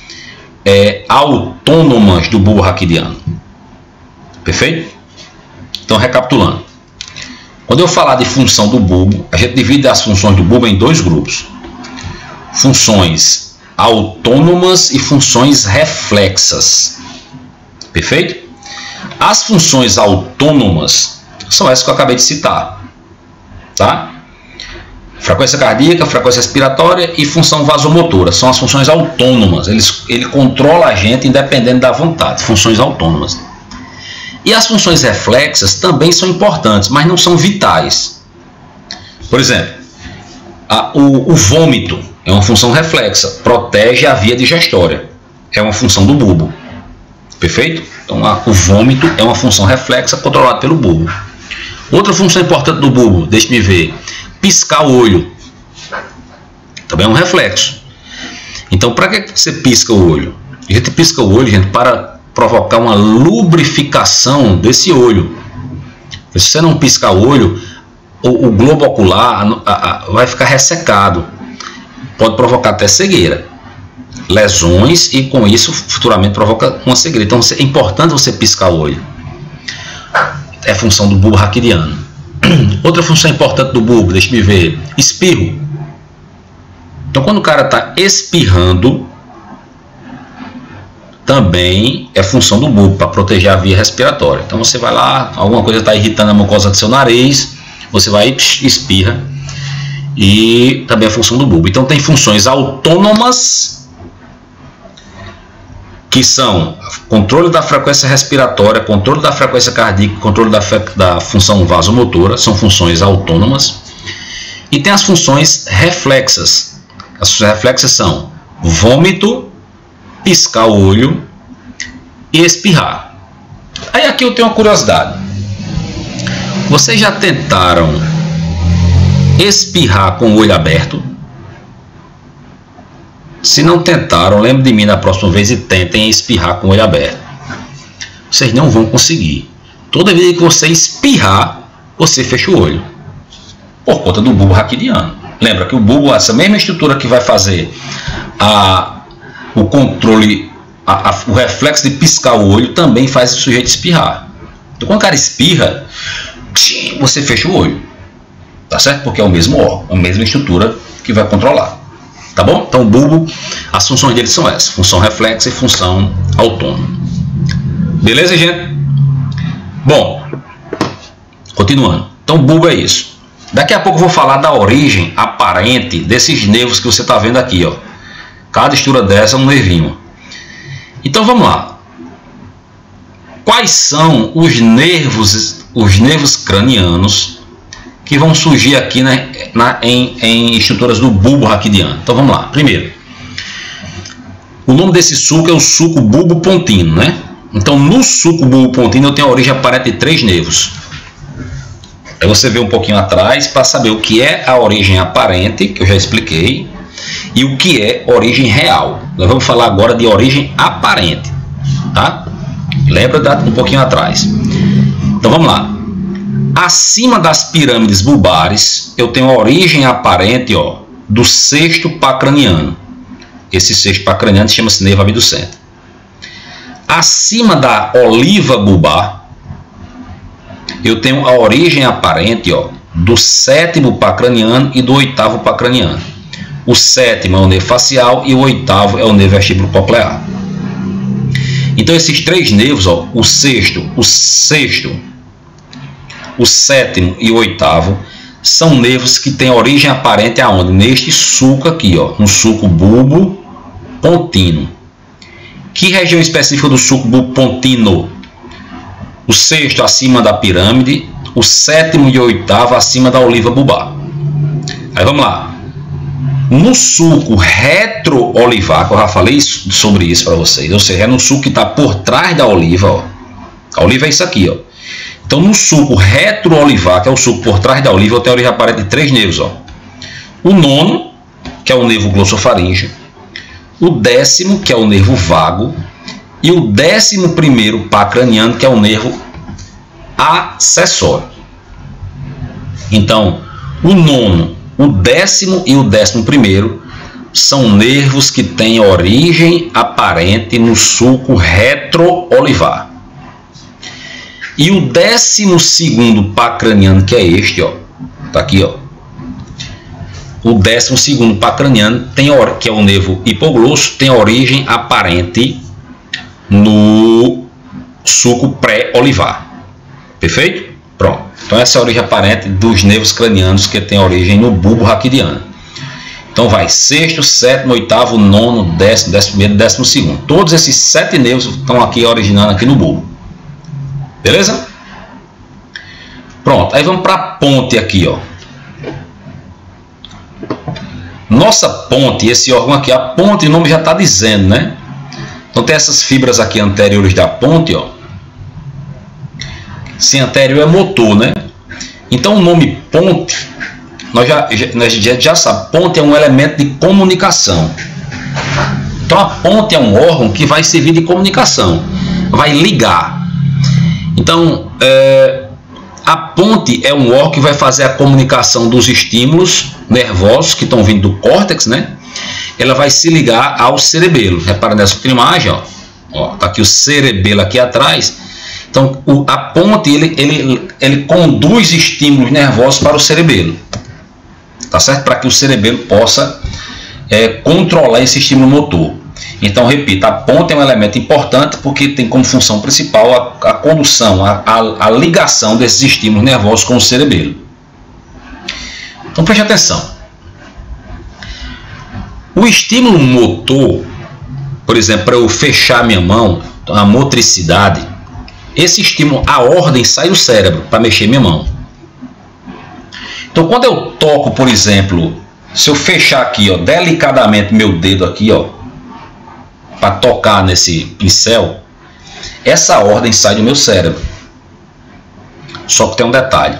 autônomas do bulbo raquidiano. Perfeito? Então, recapitulando, quando eu falar de função do bulbo, a gente divide as funções do bulbo em dois grupos: funções autônomas e funções reflexas. Perfeito? As funções autônomas são essas que eu acabei de citar, tá? Frequência cardíaca, frequência respiratória e função vasomotora são as funções autônomas. Ele controla a gente independente da vontade, funções autônomas. E as funções reflexas também são importantes, mas não são vitais. Por exemplo, o vômito é uma função reflexa, protege a via digestória. É uma função do bulbo. Perfeito? Então, o vômito é uma função reflexa controlada pelo bulbo. Outra função importante do bulbo, deixe-me ver, piscar o olho. Também é um reflexo. Então, para que você pisca o olho? A gente pisca o olho, gente, para provocar uma lubrificação desse olho. Se você não piscar o olho, o globo ocular vai ficar ressecado. Pode provocar até cegueira, lesões e com isso futuramente provoca uma cegueira. Então é importante você piscar o olho. É função do bulbo raquidiano. Outra função importante do bulbo, deixa-me ver, espirro. Então quando o cara está espirrando, também é função do bulbo para proteger a via respiratória. Então você vai lá, alguma coisa está irritando a mucosa do seu nariz, você vai e espirra, e também é função do bulbo. Então tem funções autônomas, que são controle da frequência respiratória, controle da frequência cardíaca, controle da função vasomotora, são funções autônomas. E tem as funções reflexas. As funções reflexas são vômito, piscar o olho e espirrar. Aí aqui eu tenho uma curiosidade. Vocês já tentaram espirrar com o olho aberto? Se não tentaram, lembre de mim na próxima vez e tentem espirrar com o olho aberto. Vocês não vão conseguir. Toda vez que você espirrar, você fecha o olho. Por conta do bulbo raquidiano. Lembra que o bulbo, essa mesma estrutura que vai fazer o controle, o reflexo de piscar o olho, também faz o sujeito espirrar. Então quando o cara espirra, você fecha o olho. Tá certo? Porque é o mesmo órgão, a mesma estrutura que vai controlar. Tá bom? Então o bulbo, as funções dele são essas: função reflexa e função autônoma. Beleza, gente? Bom, continuando. Então o bulbo é isso. Daqui a pouco eu vou falar da origem aparente desses nervos que você está vendo aqui, ó. Cada estrutura dessa é um nervinho. Então vamos lá. Quais são os nervos cranianos que vão surgir aqui em estruturas do bulbo raquidiano? Então vamos lá. Primeiro, o nome desse suco é o suco bulbo-pontino, né? Então no suco bulbo-pontino eu tenho a origem aparente de 3 nervos. Aí você vê um pouquinho atrás para saber o que é a origem aparente, que eu já expliquei, e o que é origem real. Nós vamos falar agora de origem aparente, tá? Lembra um pouquinho atrás. Então vamos lá. Acima das pirâmides bulbares, eu tenho a origem aparente, ó, do sexto pá craniano. Esse sexto pá craniano chama-se nervo abducente. Acima da oliva bulbar, eu tenho a origem aparente, ó, do sétimo pá craniano e do oitavo pá craniano. O sétimo é o nervo facial e o oitavo é o nervo vestíbulo coclear. Então esses três nervos, ó, o sexto, o sétimo e o oitavo, são nervos que têm origem aparente aonde? Neste sulco aqui, ó, no sulco bulbo pontino. Que região específica do sulco bulbo pontino? O sexto acima da pirâmide, o sétimo e o oitavo acima da oliva bulbar. Aí vamos lá. No sulco retroolivar, que eu já falei sobre isso para vocês, ou seja, é no sulco que está por trás da oliva, ó. A oliva é isso aqui, ó. Então, no sulco retroolivar, que é o sulco por trás da oliva, eu tenho a origem aparente de três nervos, ó. O nono, que é o nervo glossofaríngeo, o décimo, que é o nervo vago, e o 11º pá craniano, que é o nervo acessório. Então, o nono, o décimo e o 11º são nervos que têm origem aparente no sulco retroolivar. E o 12º pá craniano, que é este, ó, tá aqui, ó. O 12º pá craniano, que é o nervo hipoglosso, tem origem aparente no sulco pré-olivar. Perfeito? Pronto. Então essa é a origem aparente dos nervos cranianos que tem origem no bulbo raquidiano. Então vai sexto, sétimo, oitavo, nono, décimo, 11º, 12º. Todos esses 7 nervos estão aqui originando aqui no bulbo. Beleza? Pronto. Aí vamos para a ponte aqui, ó. Nossa ponte, esse órgão aqui, a ponte, o nome já está dizendo, né? Então tem essas fibras aqui anteriores da ponte, ó. Se anterior é motor, né? Então o nome ponte, nós já sabemos, ponte é um elemento de comunicação. Então a ponte é um órgão que vai servir de comunicação, vai ligar. Então a ponte é um órgão que vai fazer a comunicação dos estímulos nervosos que estão vindo do córtex, né? Ela vai se ligar ao cerebelo. Repara nessa outra imagem, ó. Ó, tá aqui o cerebelo aqui atrás. Então a ponte ele conduz estímulos nervosos para o cerebelo, tá certo? Para que o cerebelo possa controlar esse estímulo motor. Então, repito, a ponte é um elemento importante porque tem como função principal a condução, a ligação desses estímulos nervosos com o cerebelo. Então, preste atenção. O estímulo motor, por exemplo, para eu fechar minha mão, a motricidade, esse estímulo, a ordem sai do cérebro para mexer minha mão. Então, quando eu toco, por exemplo, se eu fechar aqui, ó, delicadamente meu dedo aqui, ó, para tocar nesse pincel, essa ordem sai do meu cérebro. Só que tem um detalhe.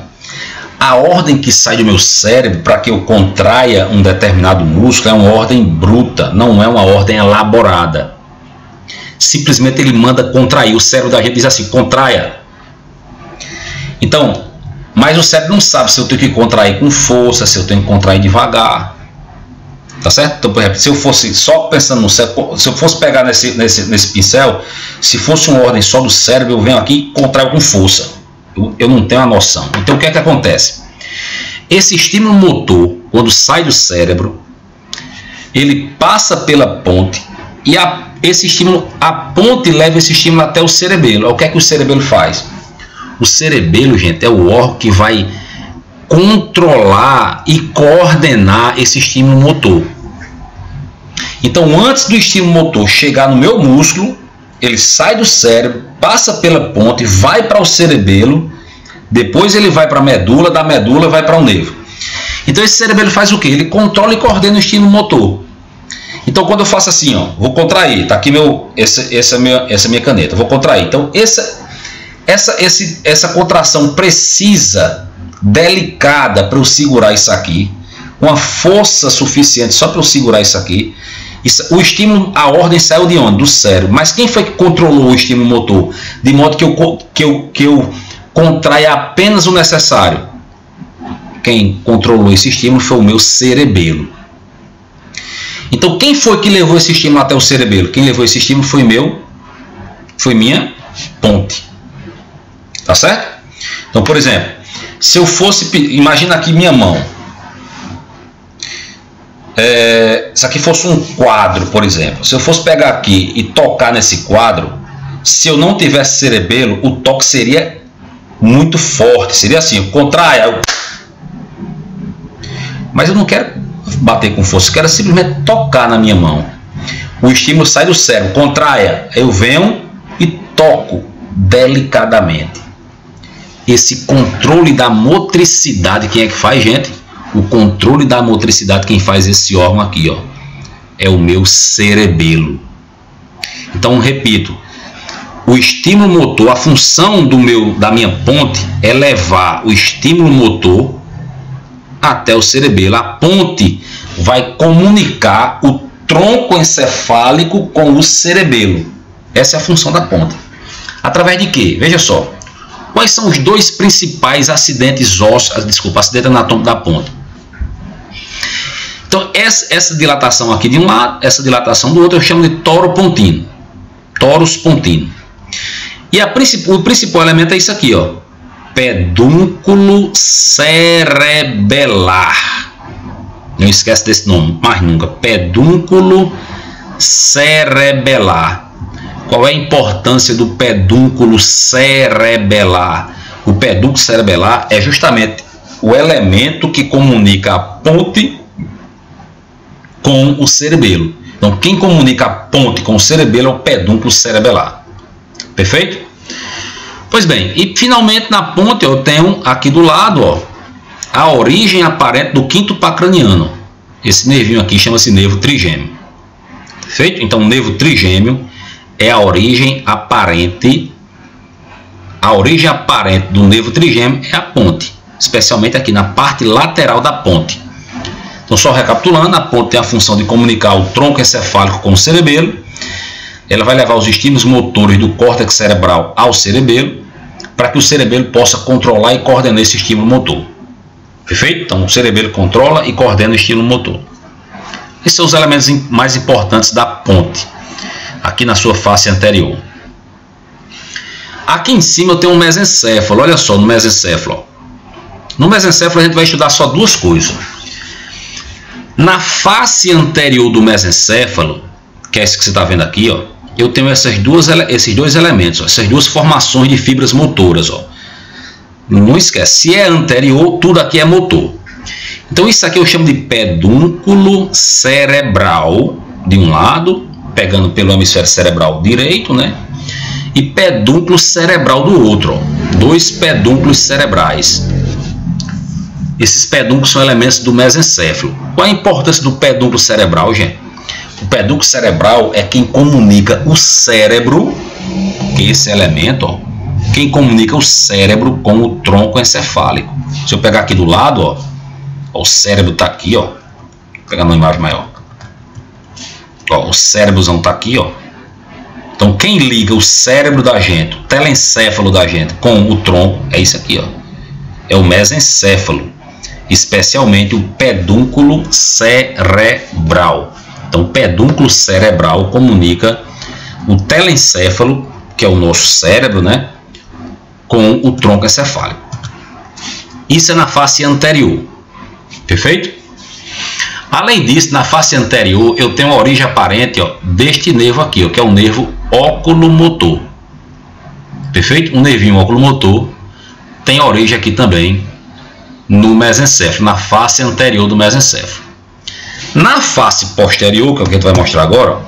A ordem que sai do meu cérebro para que eu contraia um determinado músculo é uma ordem bruta, não é uma ordem elaborada. Simplesmente ele manda contrair. O cérebro da gente diz assim, contraia. Então, mas o cérebro não sabe se eu tenho que contrair com força, se eu tenho que contrair devagar. Tá certo? Então, por exemplo, se eu fosse só pensando no cérebro, se eu fosse pegar nesse pincel, se fosse uma ordem só do cérebro, eu venho aqui e contraio com força. Eu não tenho a noção. Então, o que é que acontece? Esse estímulo motor, quando sai do cérebro, ele passa pela ponte e esse estímulo, a ponte leva esse estímulo até o cerebelo. O que é que o cerebelo faz? O cerebelo, gente, é o órgão que vai controlar e coordenar esse estímulo motor. Então, antes do estímulo motor chegar no meu músculo, ele sai do cérebro, passa pela ponte, vai para o cerebelo, depois ele vai para a medula, da medula vai para o nervo. Então, esse cerebelo faz o quê? Ele controla e coordena o estímulo motor. Então, quando eu faço assim, ó, vou contrair, tá aqui essa minha caneta, vou contrair. Então, essa contração precisa, delicada, para eu segurar isso aqui, com a força suficiente só para eu segurar isso aqui. O estímulo, a ordem saiu de onde? Do cérebro. Mas quem foi que controlou o estímulo motor? De modo que eu contrai apenas o necessário. Quem controlou esse estímulo foi o meu cerebelo. Então, quem foi que levou esse estímulo até o cerebelo? Quem levou esse estímulo foi minha ponte. Tá certo? Então, por exemplo, se eu fosse, imagina aqui minha mão. Se aqui fosse um quadro, por exemplo, se eu fosse pegar aqui e tocar nesse quadro, se eu não tivesse cerebelo, o toque seria muito forte, seria assim, contraia. Mas eu não quero bater com força, eu quero simplesmente tocar na minha mão. O estímulo sai do cérebro, contraia, eu venho e toco delicadamente. Esse controle da motricidade, quem é que faz, gente? O controle da motricidade, quem faz esse órgão aqui, ó, é o meu cerebelo. Então, repito, o estímulo motor, a função da minha ponte é levar o estímulo motor até o cerebelo. A ponte vai comunicar o tronco encefálico com o cerebelo. Essa é a função da ponte. Através de quê? Veja só. Quais são os dois principais acidentes acidente anatômico da ponte? Então, essa dilatação aqui de um lado, essa dilatação do outro, eu chamo de toropontino. Torus pontino. E o principal elemento é isso aqui, ó. Pedúnculo cerebelar. Não esquece desse nome, mais nunca. Pedúnculo cerebelar. Qual é a importância do pedúnculo cerebelar? O pedúnculo cerebelar é justamente o elemento que comunica a ponte com o cerebelo. Então, quem comunica a ponte com o cerebelo é o pedúnculo cerebelar. Perfeito? Pois bem, e finalmente na ponte eu tenho aqui do lado, ó, a origem aparente do quinto pá craniano. Esse nervinho aqui chama-se nervo trigêmeo. Perfeito? Então, o nervo trigêmeo é a origem aparente. A origem aparente do nervo trigêmeo é a ponte, especialmente aqui na parte lateral da ponte. Então, só recapitulando, a ponte tem a função de comunicar o tronco encefálico com o cerebelo. Ela vai levar os estímulos motores do córtex cerebral ao cerebelo, para que o cerebelo possa controlar e coordenar esse estímulo motor. Perfeito? Então, o cerebelo controla e coordena o estímulo motor. Esses são os elementos mais importantes da ponte, aqui na sua face anterior. Aqui em cima eu tenho um mesencéfalo. Olha só, no mesencéfalo. No mesencéfalo a gente vai estudar só duas coisas. Na face anterior do mesencéfalo, que é esse que você está vendo aqui, ó, eu tenho esses dois elementos, ó, essas duas formações de fibras motoras. Ó. Não esquece, se é anterior, tudo aqui é motor. Então isso aqui eu chamo de pedúnculo cerebral, de um lado, pegando pelo hemisfério cerebral direito, né? E pedúnculo cerebral do outro, ó. Dois pedúnculos cerebrais. Esses pedúnculos são elementos do mesencéfalo. Qual a importância do pedúnculo cerebral, gente? O pedúnculo cerebral é quem comunica o cérebro, que é esse elemento, ó, quem comunica o cérebro com o tronco encefálico. Se eu pegar aqui do lado, ó, o cérebro está aqui, ó. Vou pegar uma imagem maior. Ó, o cérebrozão está aqui, ó. Então, quem liga o cérebro da gente, o telencéfalo da gente, com o tronco, é isso aqui, ó. É o mesencéfalo, especialmente o pedúnculo cerebral. Então, o pedúnculo cerebral comunica o telencéfalo, que é o nosso cérebro, né, com o tronco encefálico. Isso é na face anterior. Perfeito? Além disso, na face anterior, eu tenho a origem aparente, ó, deste nervo aqui, ó, que é o nervo oculomotor. Perfeito? Um nervinho oculomotor tem origem aqui também no mesencéfalo, na face anterior do mesencéfalo. Na face posterior, que é o que a gente vai mostrar agora, ó,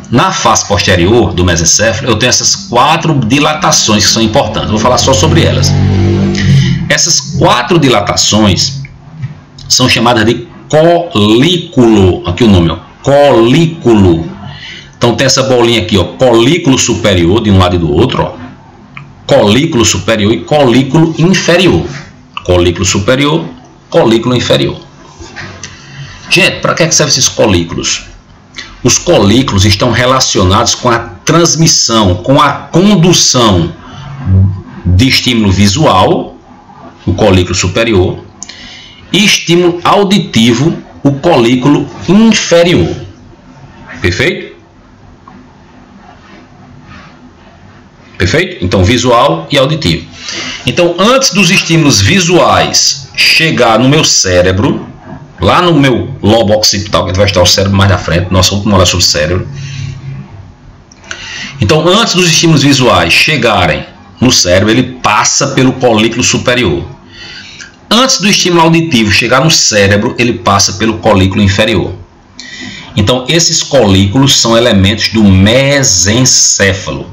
na face posterior do mesencéfalo, eu tenho essas 4 dilatações que são importantes. Vou falar só sobre elas. Essas 4 dilatações são chamadas de colículo. Aqui o nome, ó, colículo. Então tem essa bolinha aqui, ó, colículo superior de um lado e do outro, ó. Colículo superior e colículo inferior. Colículo superior, colículo inferior. Gente, para que servem esses colículos? Os colículos estão relacionados com a transmissão, com a condução de estímulo visual, o colículo superior, e estímulo auditivo, o colículo inferior. Perfeito? Perfeito? Então, visual e auditivo. Então, antes dos estímulos visuais chegar no meu cérebro, lá no meu lobo occipital, que vai estar o cérebro mais na frente, nossa última aula sobre o cérebro. Então, antes dos estímulos visuais chegarem no cérebro, ele passa pelo colículo superior. Antes do estímulo auditivo chegar no cérebro, ele passa pelo colículo inferior. Então, esses colículos são elementos do mesencéfalo.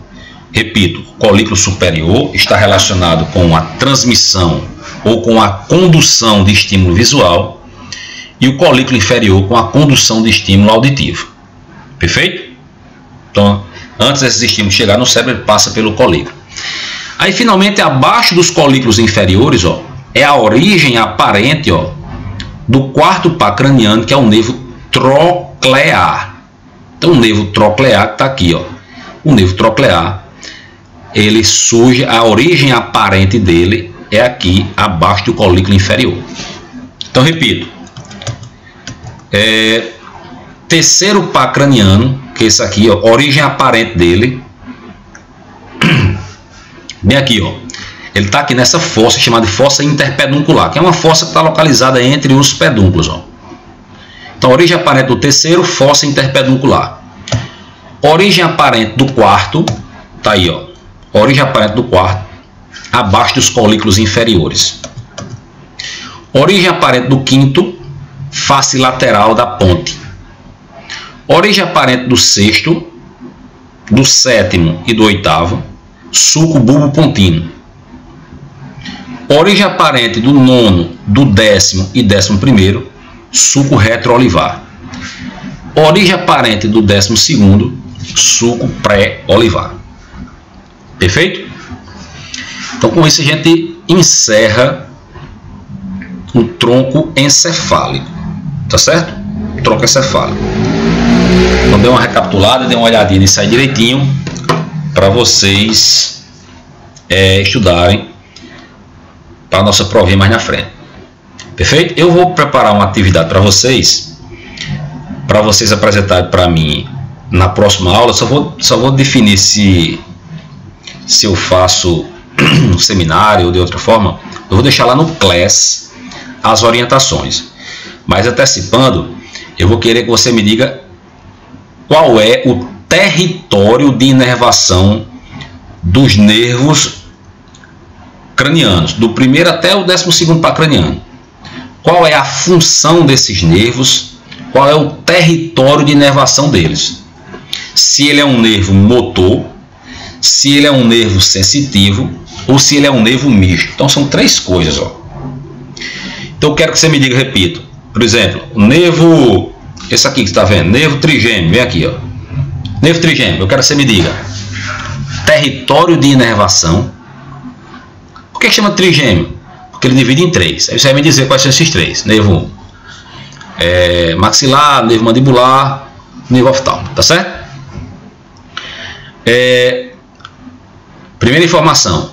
Repito, o colículo superior está relacionado com a transmissão ou com a condução de estímulo visual e o colículo inferior com a condução de estímulo auditivo. Perfeito? Então, antes desses estímulos chegar no cérebro, ele passa pelo colículo. Aí, finalmente, abaixo dos colículos inferiores, ó, é a origem aparente, ó, do quarto par craniano, que é o nervo troclear. Então, o nervo troclear está aqui, ó. O nervo troclear, ele surge, a origem aparente dele é aqui, abaixo do colículo inferior. Então, repito. Terceiro par craniano, que é esse aqui, ó, origem aparente dele, bem aqui, ó. Ele está aqui nessa fossa chamada de fossa interpeduncular, que é uma fossa que está localizada entre os pedúnculos, ó. Então, origem aparente do terceiro, fossa interpeduncular. Origem aparente do quarto, tá aí, ó. Origem aparente do quarto, abaixo dos colículos inferiores. Origem aparente do quinto, face lateral da ponte. Origem aparente do sexto, do sétimo e do oitavo, sulco bulbo pontino. Origem aparente do nono, do décimo e 11º, sulco retroolivar. Origem aparente do 12º, sulco pré-olivar. Perfeito? Então, com isso a gente encerra o tronco encefálico. Tá certo? Tronco encefálico. Então, dê uma recapitulada, dê uma olhadinha nisso aí direitinho, para vocês estudarem para a nossa provinha mais na frente. Perfeito? Eu vou preparar uma atividade para vocês apresentarem para mim na próxima aula. Só vou definir se eu faço um seminário ou de outra forma. Eu vou deixar lá no Class as orientações. Mas antecipando, eu vou querer que você me diga qual é o território de inervação dos nervos cranianos, do primeiro até o 12º par craniano. Qual é a função desses nervos? Qual é o território de inervação deles? Se ele é um nervo motor, se ele é um nervo sensitivo ou se ele é um nervo misto. Então são três coisas, ó. Então eu quero que você me diga, repito, por exemplo, o nervo, esse aqui que você está vendo, nervo trigêmeo, vem aqui, ó. Nervo trigêmeo, eu quero que você me diga território de inervação. Por que chama trigêmeo? Porque ele divide em três. Aí você vai me dizer quais são esses três: nervo maxilar, nervo mandibular, nervo oftálmico, tá certo? Primeira informação: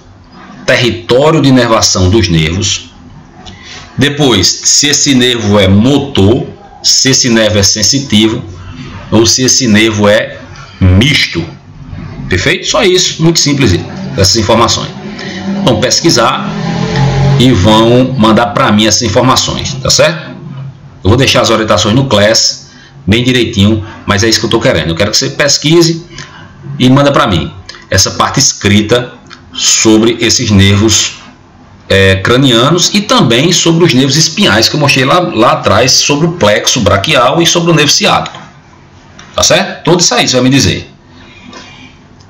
território de inervação dos nervos. Depois, se esse nervo é motor, se esse nervo é sensitivo ou se esse nervo é misto. Perfeito? Só isso, muito simples essas informações. Vão pesquisar e vão mandar para mim essas informações, tá certo? Eu vou deixar as orientações no Class bem direitinho, mas é isso que eu estou querendo. Eu quero que você pesquise e manda para mim essa parte escrita sobre esses nervos cranianos e também sobre os nervos espinhais que eu mostrei lá atrás, sobre o plexo braquial e sobre o nervo ciático. Tá certo? Tudo isso aí você vai me dizer.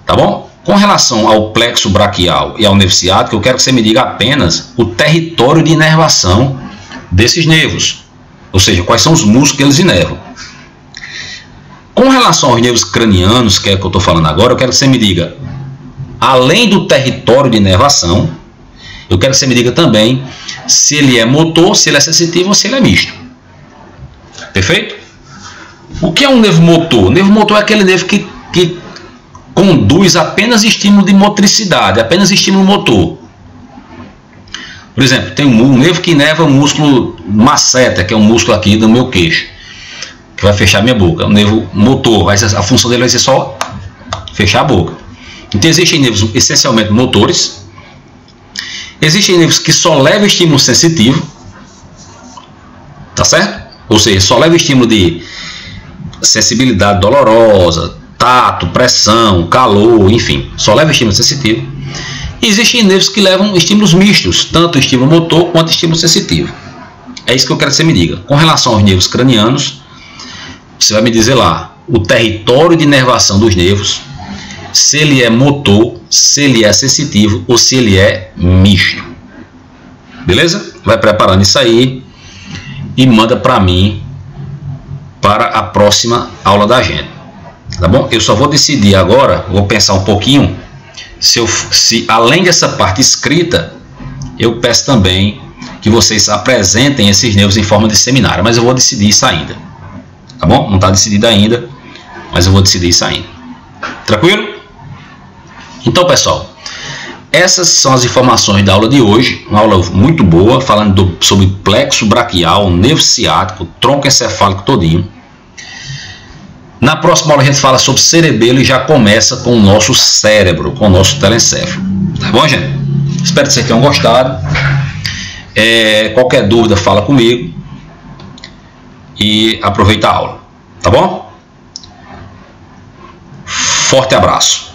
Tá bom? Com relação ao plexo braquial e ao nervo ciático, eu quero que você me diga apenas o território de inervação desses nervos. Ou seja, quais são os músculos que eles inervam. Com relação aos nervos cranianos, que é o que eu estou falando agora, eu quero que você me diga, além do território de inervação, eu quero que você me diga também se ele é motor, se ele é sensitivo ou se ele é misto. Perfeito? O que é um nervo motor? O nervo motor é aquele nervo que conduz apenas estímulo de motricidade, apenas estímulo motor. Por exemplo, tem um nervo que inerva o músculo masseter, que é um músculo aqui do meu queixo, que vai fechar minha boca. O nervo motor, a função dele vai ser só fechar a boca. Então existem nervos essencialmente motores. Existem nervos que só levam estímulo sensitivo, tá certo? Ou seja, só leva estímulo de sensibilidade dolorosa, tato, pressão, calor, enfim, só leva estímulo sensitivo. E existem nervos que levam estímulos mistos, tanto estímulo motor quanto estímulo sensitivo. É isso que eu quero que você me diga. Com relação aos nervos cranianos, você vai me dizer lá o território de inervação dos nervos, se ele é motor, se ele é sensitivo ou se ele é misto. Beleza? Vai preparando isso aí e manda para mim para a próxima aula da gente. Tá bom? Eu só vou decidir agora, vou pensar um pouquinho, se além dessa parte escrita, eu peço também que vocês apresentem esses nervos em forma de seminário, mas eu vou decidir isso ainda. Tá bom? Não está decidido ainda, mas eu vou decidir isso ainda. Tranquilo? Então, pessoal, essas são as informações da aula de hoje. Uma aula muito boa, falando sobre plexo braquial, nervo ciático, tronco encefálico todinho. Na próxima aula a gente fala sobre cerebelo e já começa com o nosso cérebro, com o nosso telencéfalo. Tá bom, gente? Espero que vocês tenham gostado. Qualquer dúvida, fala comigo. E aproveita a aula. Tá bom? Forte abraço.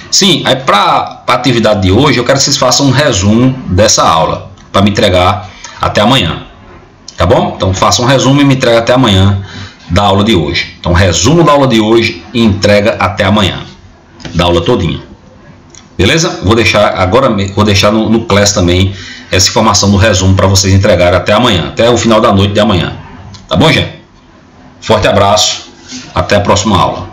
Sim, aí para a atividade de hoje, eu quero que vocês façam um resumo dessa aula, para me entregar até amanhã. Tá bom? Então façam um resumo e me entrega até amanhã da aula de hoje. Então, resumo da aula de hoje e entrega até amanhã da aula todinha. Beleza? Vou deixar agora, vou deixar no Class também essa informação do resumo para vocês entregarem até amanhã, até o final da noite de amanhã. Tá bom, gente? Forte abraço, até a próxima aula.